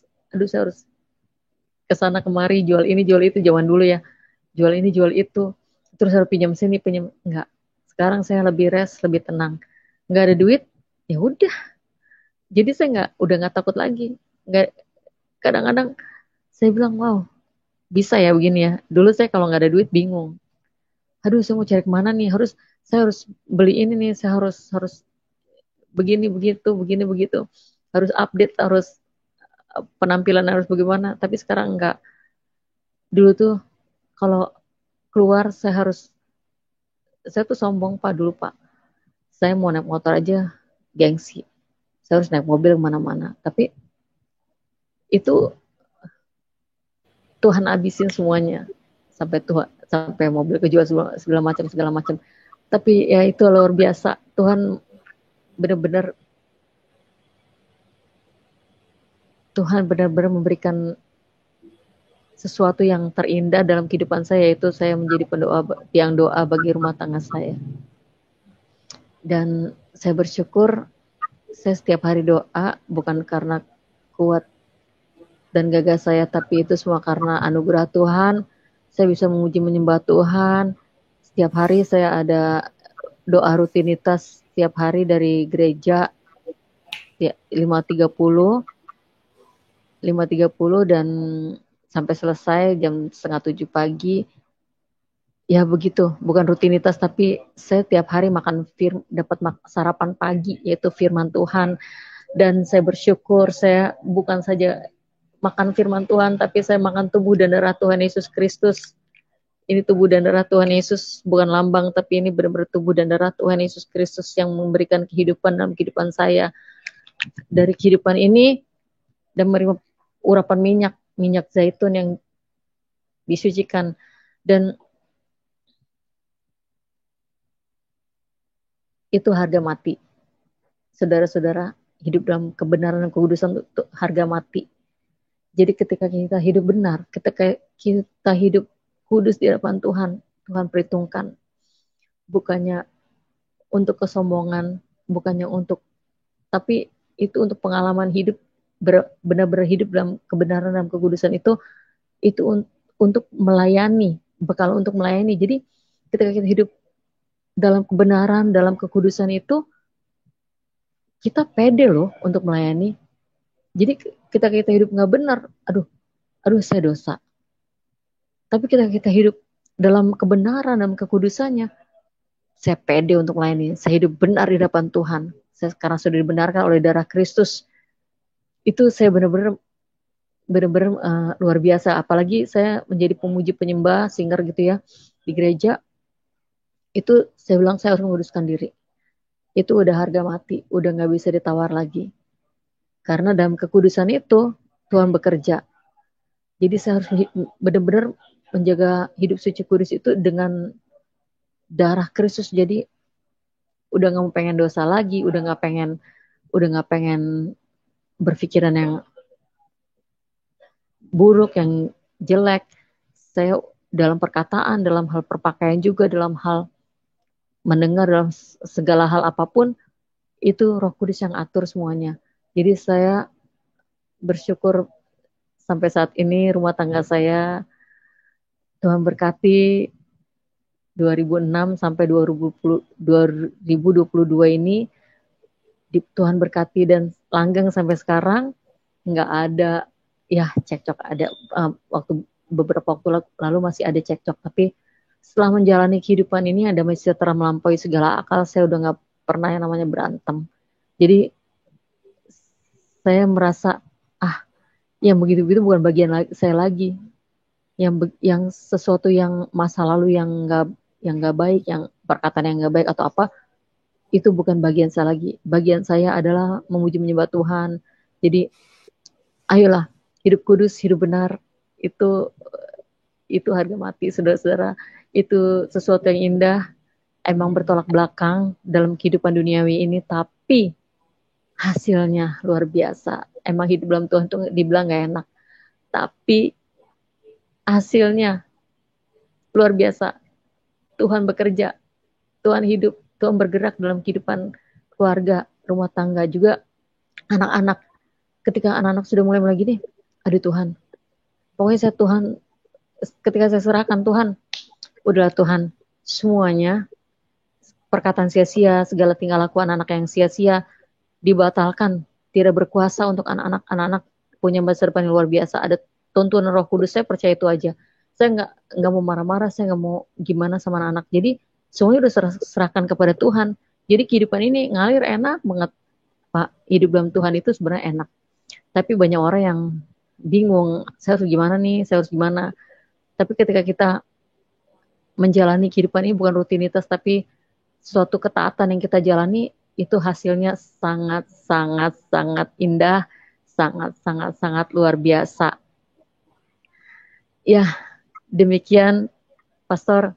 kesana kemari, jual ini jual itu. Zaman dulu ya, jual ini jual itu. Terus harus pinjam sini pinjam, enggak. Sekarang saya lebih rest, lebih tenang. Nggak ada duit, ya udah. Jadi saya udah nggak takut lagi. Nggak, kadang-kadang saya bilang wow bisa ya begini ya. Dulu saya kalau nggak ada duit bingung. Aduh saya mau cari kemana nih? Saya harus beli ini nih. Saya harus begini begitu. Harus update, harus penampilan harus bagaimana. Tapi sekarang enggak. Dulu tuh kalau keluar saya tuh sombong Pak dulu Pak. Saya mau naik motor aja gengsi. Saya harus naik mobil kemana-mana. Tapi itu Tuhan abisin semuanya sampai mobil kejual segala macam. Tapi ya itu luar biasa. Tuhan benar-benar memberikan sesuatu yang terindah dalam kehidupan saya, yaitu saya menjadi tiang doa bagi rumah tangga saya. Dan saya bersyukur saya setiap hari doa bukan karena kuat dan gagah saya, tapi itu semua karena anugerah Tuhan. Saya bisa memuji menyembah Tuhan. Setiap hari saya ada doa rutinitas setiap hari dari gereja 5.30 dan sampai selesai jam 6:30 pagi. Ya begitu, bukan rutinitas, tapi saya tiap hari dapat sarapan pagi, yaitu firman Tuhan. Dan saya bersyukur saya bukan saja makan firman Tuhan, tapi saya makan tubuh dan darah Tuhan Yesus Kristus. Ini tubuh dan darah Tuhan Yesus, bukan lambang, tapi ini benar-benar tubuh dan darah Tuhan Yesus Kristus yang memberikan kehidupan dalam kehidupan saya. Dari kehidupan ini, dan menerima urapan minyak zaitun yang disucikan. Dan itu harga mati. Saudara-saudara, hidup dalam kebenaran dan kekudusan itu harga mati. Jadi ketika kita hidup benar, ketika kita hidup kudus di hadapan Tuhan, Tuhan perhitungkan. Bukannya untuk kesombongan, tapi itu untuk pengalaman hidup, benar-benar hidup dalam kebenaran dan kekudusan itu untuk melayani, bekal untuk melayani. Jadi ketika kita hidup dalam kebenaran, dalam kekudusan itu, kita pede loh untuk melayani. Jadi ketika kita hidup nggak benar, aduh saya dosa. Tapi ketika kita hidup dalam kebenaran dan kekudusannya, saya pede untuk melayani. Saya hidup benar di hadapan Tuhan. Saya sekarang sudah dibenarkan oleh darah Kristus. Itu saya benar-benar luar biasa. Apalagi saya menjadi pemuji penyembah, singer gitu ya, di gereja. Itu saya bilang saya harus menguduskan diri. Itu udah harga mati, udah nggak bisa ditawar lagi. Karena dalam kekudusan itu Tuhan bekerja. Jadi saya harus benar-benar menjaga hidup suci kudus itu dengan darah Kristus. Jadi udah nggak mau pengen dosa lagi, udah nggak pengen berpikiran yang buruk, yang jelek. Saya dalam perkataan, dalam hal perpakaian juga, dalam hal mendengar, dalam segala hal apapun, itu Roh Kudus yang atur semuanya. Jadi saya bersyukur sampai saat ini rumah tangga saya Tuhan berkati. 2006 sampai 2022 ini Tuhan berkati dan langgeng sampai sekarang, nggak ada ya cekcok. Ada beberapa waktu lalu masih ada cekcok, tapi setelah menjalani kehidupan ini ada masih sejahtera melampaui segala akal. Saya udah nggak pernah yang namanya berantem. Jadi saya merasa yang begitu-begitu bukan bagian saya lagi. Yang sesuatu yang masa lalu yang nggak baik, yang perkataan yang nggak baik atau apa, itu bukan bagian saya lagi. Bagian saya adalah memuji menyembah Tuhan. Jadi ayolah hidup kudus, hidup benar, itu harga mati, saudara-saudara. Itu sesuatu yang indah, emang bertolak belakang dalam kehidupan duniawi ini, tapi hasilnya luar biasa. Emang hidup dalam Tuhan tuh dibilang gak enak, tapi hasilnya luar biasa. Tuhan bekerja, Tuhan hidup, Tuhan bergerak dalam kehidupan keluarga, rumah tangga, juga anak-anak. Ketika anak-anak sudah mulai gini, aduh Tuhan, pokoknya ketika saya serahkan Tuhan, udahlah Tuhan, semuanya perkataan sia-sia, segala tingkah laku anak-anak yang sia-sia dibatalkan, tidak berkuasa untuk anak-anak punya masa depan yang luar biasa. Ada tuntunan Roh Kudus, saya percaya itu aja. Saya nggak mau marah-marah, saya nggak mau gimana sama anak-anak. Jadi semuanya udah serahkan kepada Tuhan. Jadi kehidupan ini ngalir enak banget, Pak. Hidup dalam Tuhan itu sebenarnya enak. Tapi banyak orang yang bingung, saya harus gimana nih, saya harus gimana. Tapi ketika kita menjalani kehidupan ini bukan rutinitas, tapi suatu ketaatan yang kita jalani, itu hasilnya sangat indah, sangat luar biasa. Ya, demikian Pastor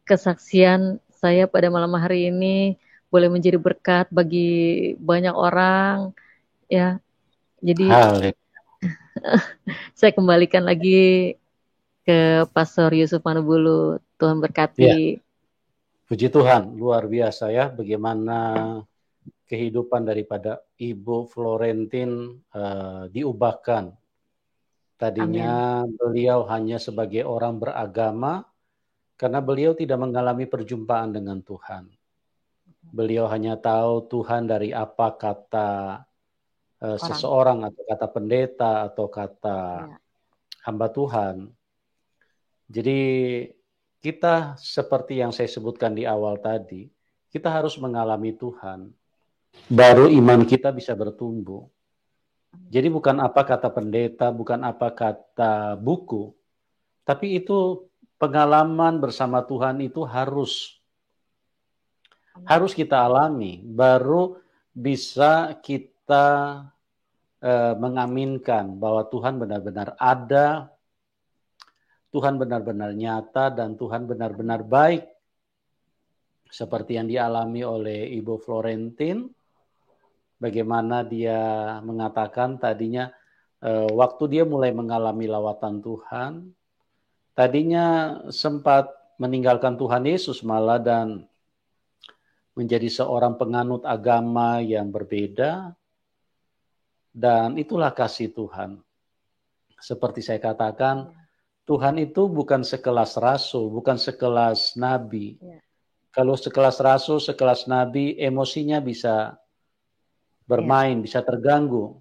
kesaksian saya pada malam hari ini, boleh menjadi berkat bagi banyak orang ya. Jadi saya kembalikan lagi ke Pastor Yusuf Manubulu. Tuhan berkati. Ya. Puji Tuhan, luar biasa ya bagaimana kehidupan daripada Ibu Florentin diubahkan. Tadinya beliau hanya sebagai orang beragama karena beliau tidak mengalami perjumpaan dengan Tuhan. Beliau hanya tahu Tuhan dari apa kata seseorang atau kata pendeta atau kata hamba Tuhan. Jadi kita seperti yang saya sebutkan di awal tadi, kita harus mengalami Tuhan. Baru iman kita bisa bertumbuh. Jadi bukan apa kata pendeta, bukan apa kata buku, tapi itu pengalaman bersama Tuhan itu harus kita alami, baru bisa kita mengaminkan bahwa Tuhan benar-benar ada, Tuhan benar-benar nyata, dan Tuhan benar-benar baik. Seperti yang dialami oleh Ibu Florentin, bagaimana dia mengatakan tadinya waktu dia mulai mengalami lawatan Tuhan, tadinya sempat meninggalkan Tuhan Yesus malah dan menjadi seorang penganut agama yang berbeda, dan itulah kasih Tuhan. Seperti saya katakan, Tuhan itu bukan sekelas rasul, bukan sekelas nabi. Kalau sekelas rasul, sekelas nabi, emosinya bisa bermain, bisa terganggu.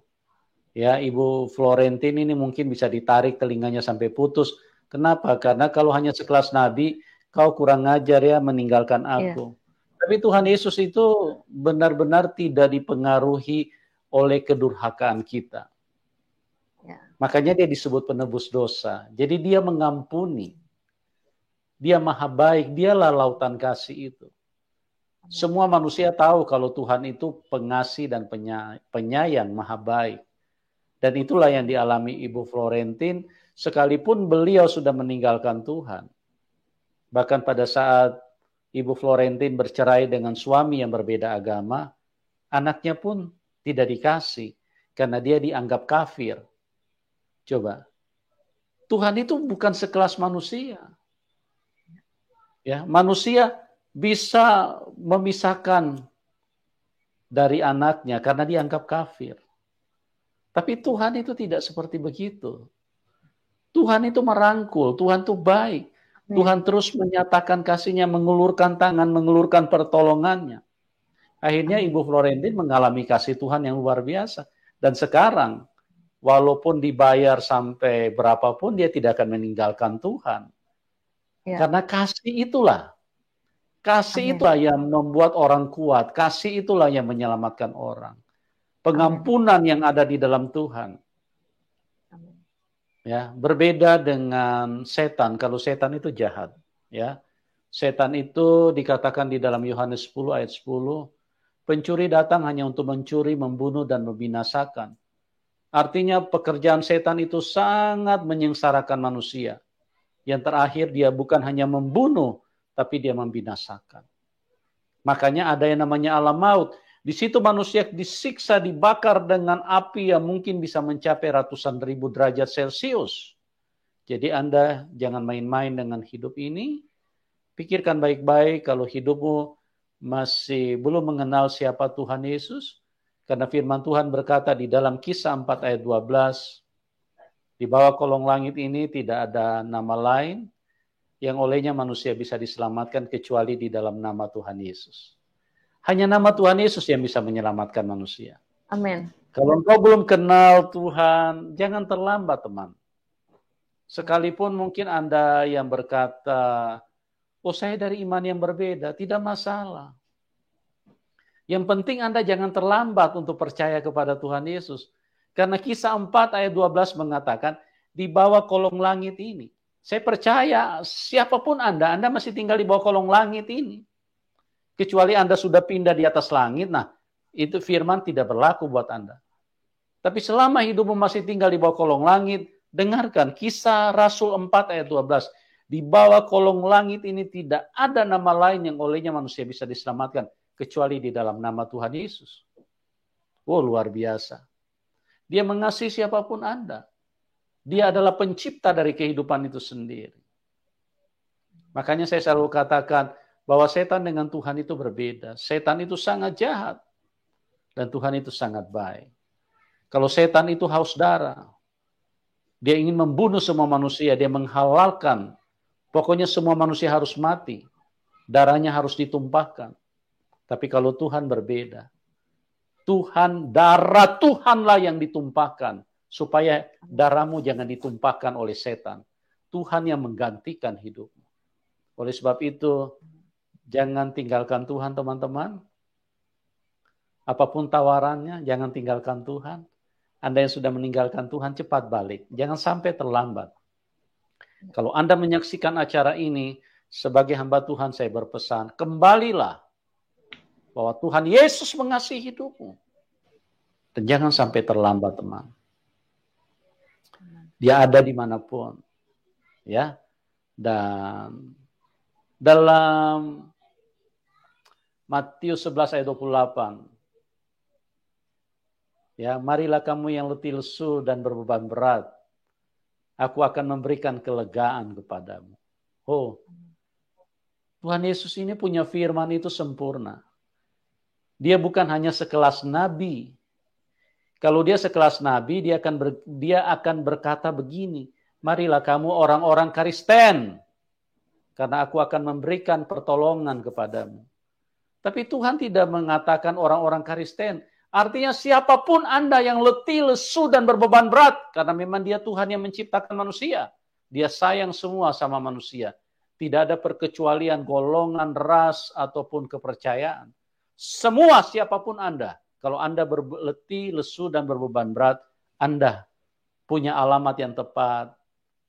Ya, Ibu Florentin ini mungkin bisa ditarik telinganya sampai putus. Kenapa? Karena kalau hanya sekelas nabi, kau kurang ajar ya meninggalkan aku. Tapi Tuhan Yesus itu benar-benar tidak dipengaruhi oleh kedurhakaan kita. Makanya dia disebut penebus dosa. Jadi dia mengampuni. Dia maha baik, dialah lautan kasih itu. Semua manusia tahu kalau Tuhan itu pengasih dan penyayang, maha baik. Dan itulah yang dialami Ibu Florentin, sekalipun beliau sudah meninggalkan Tuhan. Bahkan pada saat Ibu Florentin bercerai dengan suami yang berbeda agama, anaknya pun tidak dikasih karena dia dianggap kafir. Coba, Tuhan itu bukan sekelas manusia. Ya, manusia bisa memisahkan dari anaknya karena dianggap kafir. Tapi Tuhan itu tidak seperti begitu. Tuhan itu merangkul, Tuhan itu baik. Tuhan terus menyatakan kasihnya, mengulurkan tangan, mengulurkan pertolongannya. Akhirnya Ibu Florentine mengalami kasih Tuhan yang luar biasa. Dan sekarang, walaupun dibayar sampai berapapun, dia tidak akan meninggalkan Tuhan. Ya. Karena kasih itulah. Kasih Amin. itulah yang membuat orang kuat. Kasih itulah yang menyelamatkan orang. Pengampunan yang ada di dalam Tuhan. Amin. Ya, berbeda dengan setan. Kalau setan itu jahat, ya. Setan itu dikatakan di dalam Yohanes 10 ayat 10, pencuri datang hanya untuk mencuri, membunuh dan membinasakan. Artinya pekerjaan setan itu sangat menyengsarakan manusia. Yang terakhir dia bukan hanya membunuh, tapi dia membinasakan. Makanya ada yang namanya alam maut. Di situ manusia disiksa, dibakar dengan api yang mungkin bisa mencapai ratusan ribu derajat Celcius. Jadi Anda jangan main-main dengan hidup ini. Pikirkan baik-baik kalau hidupmu masih belum mengenal siapa Tuhan Yesus. Karena firman Tuhan berkata di dalam Kisah 4 ayat 12, di bawah kolong langit ini tidak ada nama lain yang olehnya manusia bisa diselamatkan kecuali di dalam nama Tuhan Yesus. Hanya nama Tuhan Yesus yang bisa menyelamatkan manusia. Amin. Kalau engkau belum kenal Tuhan, jangan terlambat, teman. Sekalipun mungkin Anda yang berkata, oh saya dari iman yang berbeda, tidak masalah. Yang penting Anda jangan terlambat untuk percaya kepada Tuhan Yesus. Karena Kisah 4 ayat 12 mengatakan, di bawah kolong langit ini. Saya percaya siapapun Anda masih tinggal di bawah kolong langit ini. Kecuali Anda sudah pindah di atas langit, nah itu firman tidak berlaku buat Anda. Tapi selama hidupmu masih tinggal di bawah kolong langit, dengarkan Kisah Rasul 4 ayat 12. Di bawah kolong langit ini tidak ada nama lain yang olehnya manusia bisa diselamatkan, kecuali di dalam nama Tuhan Yesus. Oh, luar biasa. Dia mengasihi siapapun Anda. Dia adalah pencipta dari kehidupan itu sendiri. Makanya saya selalu katakan, bahwa setan dengan Tuhan itu berbeda. Setan itu sangat jahat. Dan Tuhan itu sangat baik. Kalau setan itu haus darah. Dia ingin membunuh semua manusia. Dia menghalalkan. Pokoknya semua manusia harus mati. Darahnya harus ditumpahkan. Tapi kalau Tuhan berbeda. Darah Tuhanlah yang ditumpahkan. Supaya darahmu jangan ditumpahkan oleh setan. Tuhan yang menggantikan hidupmu. Oleh sebab itu, jangan tinggalkan Tuhan, teman-teman. Apapun tawarannya, jangan tinggalkan Tuhan. Anda yang sudah meninggalkan Tuhan, cepat balik. Jangan sampai terlambat. Kalau Anda menyaksikan acara ini, sebagai hamba Tuhan saya berpesan, kembalilah. Bahwa Tuhan Yesus mengasihi hidupmu. Dan jangan sampai terlambat, teman. Dia ada dimanapun. Ya. Dan dalam Matius 11 ayat 28. Ya, marilah kamu yang letih lesu dan berbeban berat. Aku akan memberikan kelegaan kepadamu. Oh, Tuhan Yesus ini punya firman itu sempurna. Dia bukan hanya sekelas nabi. Kalau dia sekelas nabi, dia akan berkata begini. Marilah kamu orang-orang Kristen. Karena aku akan memberikan pertolongan kepadamu. Tapi Tuhan tidak mengatakan orang-orang Kristen. Artinya siapapun Anda yang letih, lesu, dan berbeban berat. Karena memang dia Tuhan yang menciptakan manusia. Dia sayang semua sama manusia. Tidak ada perkecualian golongan, ras, ataupun kepercayaan. Semua siapapun Anda. Kalau Anda letih, lesu, dan berbeban berat, Anda punya alamat yang tepat.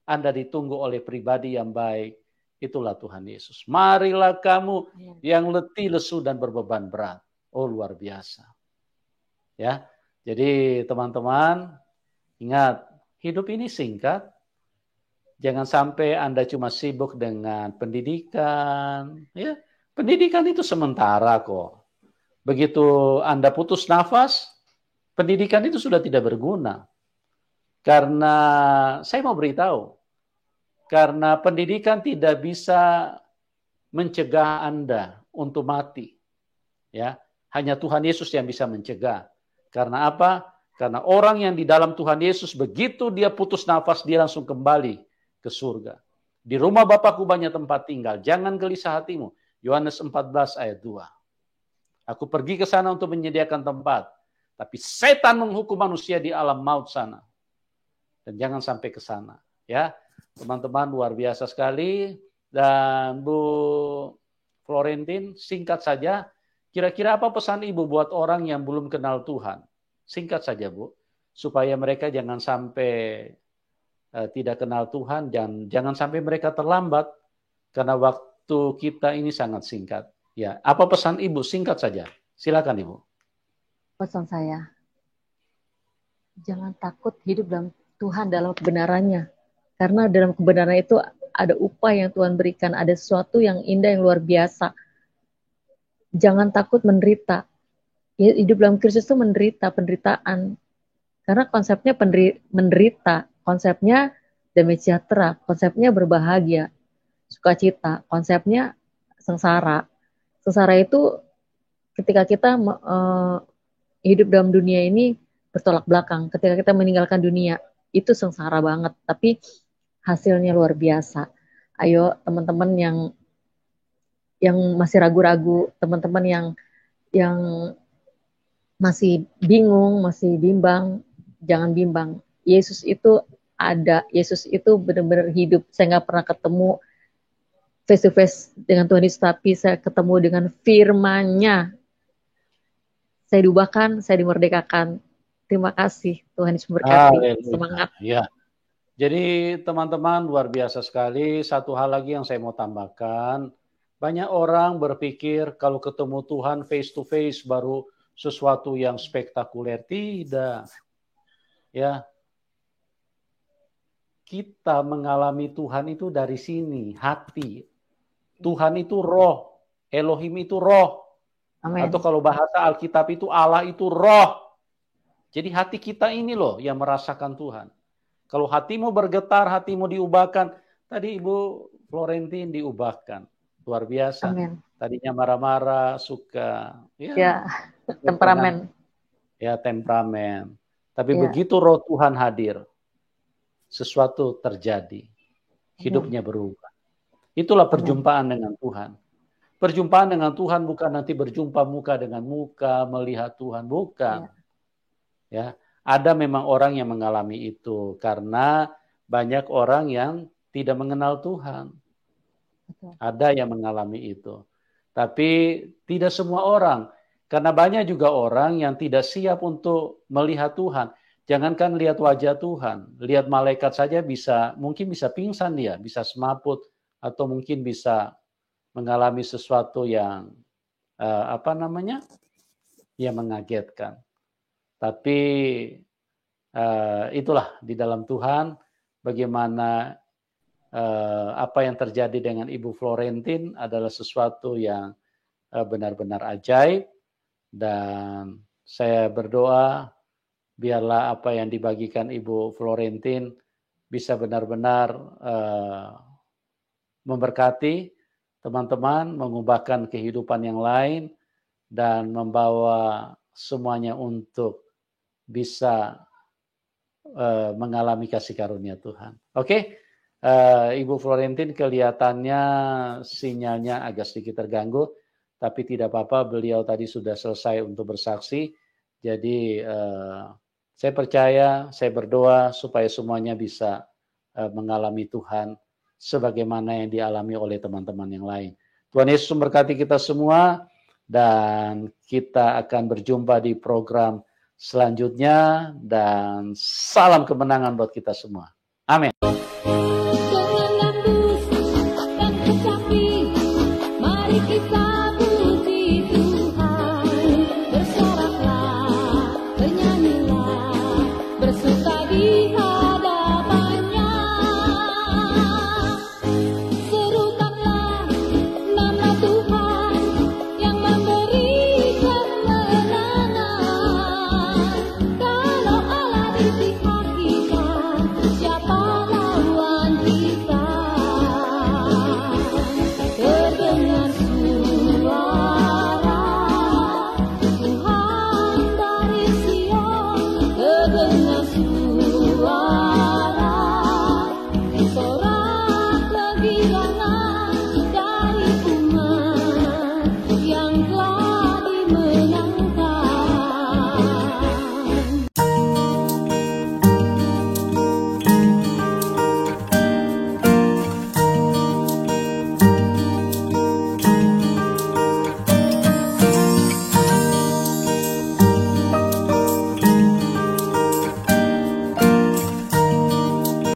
Anda ditunggu oleh pribadi yang baik. Itulah Tuhan Yesus. Marilah kamu yang letih, lesu, dan berbeban berat. Oh, luar biasa. Ya, jadi teman-teman, ingat, hidup ini singkat. Jangan sampai Anda cuma sibuk dengan pendidikan. Ya, pendidikan itu sementara kok. Begitu Anda putus nafas, pendidikan itu sudah tidak berguna. Karena saya mau beritahu, karena pendidikan tidak bisa mencegah Anda untuk mati. Ya, hanya Tuhan Yesus yang bisa mencegah. Karena apa? Karena orang yang di dalam Tuhan Yesus, begitu dia putus nafas, dia langsung kembali ke surga. Di rumah Bapakku banyak tempat tinggal. Jangan gelisah hatimu. Yohanes 14 ayat 2. Aku pergi ke sana untuk menyediakan tempat. Tapi setan menghukum manusia di alam maut sana. Dan jangan sampai ke sana. Ya, teman-teman, luar biasa sekali. Dan Bu Florentin, singkat saja, kira-kira apa pesan Ibu buat orang yang belum kenal Tuhan? Singkat saja, Bu. Supaya mereka jangan sampai tidak kenal Tuhan, dan jangan sampai mereka terlambat. Karena waktu kita ini sangat singkat. Ya, apa pesan Ibu? Singkat saja. Silakan Ibu. Pesan saya, jangan takut hidup dalam Tuhan, dalam kebenarannya. Karena dalam kebenaran itu ada upah yang Tuhan berikan, ada sesuatu yang indah, yang luar biasa. Jangan takut menderita. Hidup dalam Kristus itu menderita, penderitaan. Karena konsepnya menderita, konsepnya damai sejahtera, konsepnya berbahagia, sukacita, konsepnya sengsara. Sengsara itu ketika kita hidup dalam dunia ini bertolak belakang. Ketika kita meninggalkan dunia, itu sengsara banget. Tapi hasilnya luar biasa. Ayo teman-teman yang masih ragu-ragu, teman-teman yang masih bingung, masih bimbang, jangan bimbang. Yesus itu ada. Yesus itu benar-benar hidup. Saya nggak pernah ketemu face to face dengan Tuhan Yesus, tapi saya ketemu dengan firman-Nya. Saya diubahkan, saya dimerdekakan. Terima kasih, Tuhan Yesus memberkati. Semangat. Ya. Jadi teman-teman, luar biasa sekali. Satu hal lagi yang saya mau tambahkan, banyak orang berpikir kalau ketemu Tuhan face to face baru sesuatu yang spektakuler. Tidak. Ya. Kita mengalami Tuhan itu dari sini, hati. Tuhan itu roh, Elohim itu roh. Amen. Atau kalau bahasa Alkitab itu Allah itu roh. Jadi hati kita ini loh yang merasakan Tuhan. Kalau hatimu bergetar, hatimu diubahkan. Tadi Ibu Florentin diubahkan. Luar biasa. Amen. Tadinya marah-marah, suka. Ya, temperamen. Ya, temperamen. Tapi begitu roh Tuhan hadir, sesuatu terjadi. Hidupnya berubah. Itulah perjumpaan dengan Tuhan. Perjumpaan dengan Tuhan bukan nanti berjumpa muka dengan muka, melihat Tuhan. Bukan. Ya, ada memang orang yang mengalami itu karena banyak orang yang tidak mengenal Tuhan. Ada yang mengalami itu. Tapi tidak semua orang. Karena banyak juga orang yang tidak siap untuk melihat Tuhan. Jangankan lihat wajah Tuhan, lihat malaikat saja mungkin bisa pingsan dia, bisa semaput, atau mungkin bisa mengalami sesuatu yang yang mengagetkan. Tapi itulah di dalam Tuhan bagaimana apa yang terjadi dengan Ibu Florentin adalah sesuatu yang benar-benar ajaib, dan saya berdoa biarlah apa yang dibagikan Ibu Florentin bisa benar-benar memberkati teman-teman, mengubahkan kehidupan yang lain, dan membawa semuanya untuk bisa mengalami kasih karunia Tuhan. Oke, Ibu Florentin kelihatannya sinyalnya agak sedikit terganggu, tapi tidak apa-apa, beliau tadi sudah selesai untuk bersaksi. Jadi saya percaya, saya berdoa supaya semuanya bisa mengalami Tuhan sebagaimana yang dialami oleh teman-teman yang lain. Tuhan Yesus memberkati kita semua, dan kita akan berjumpa di program selanjutnya, dan salam kemenangan buat kita semua. Amin.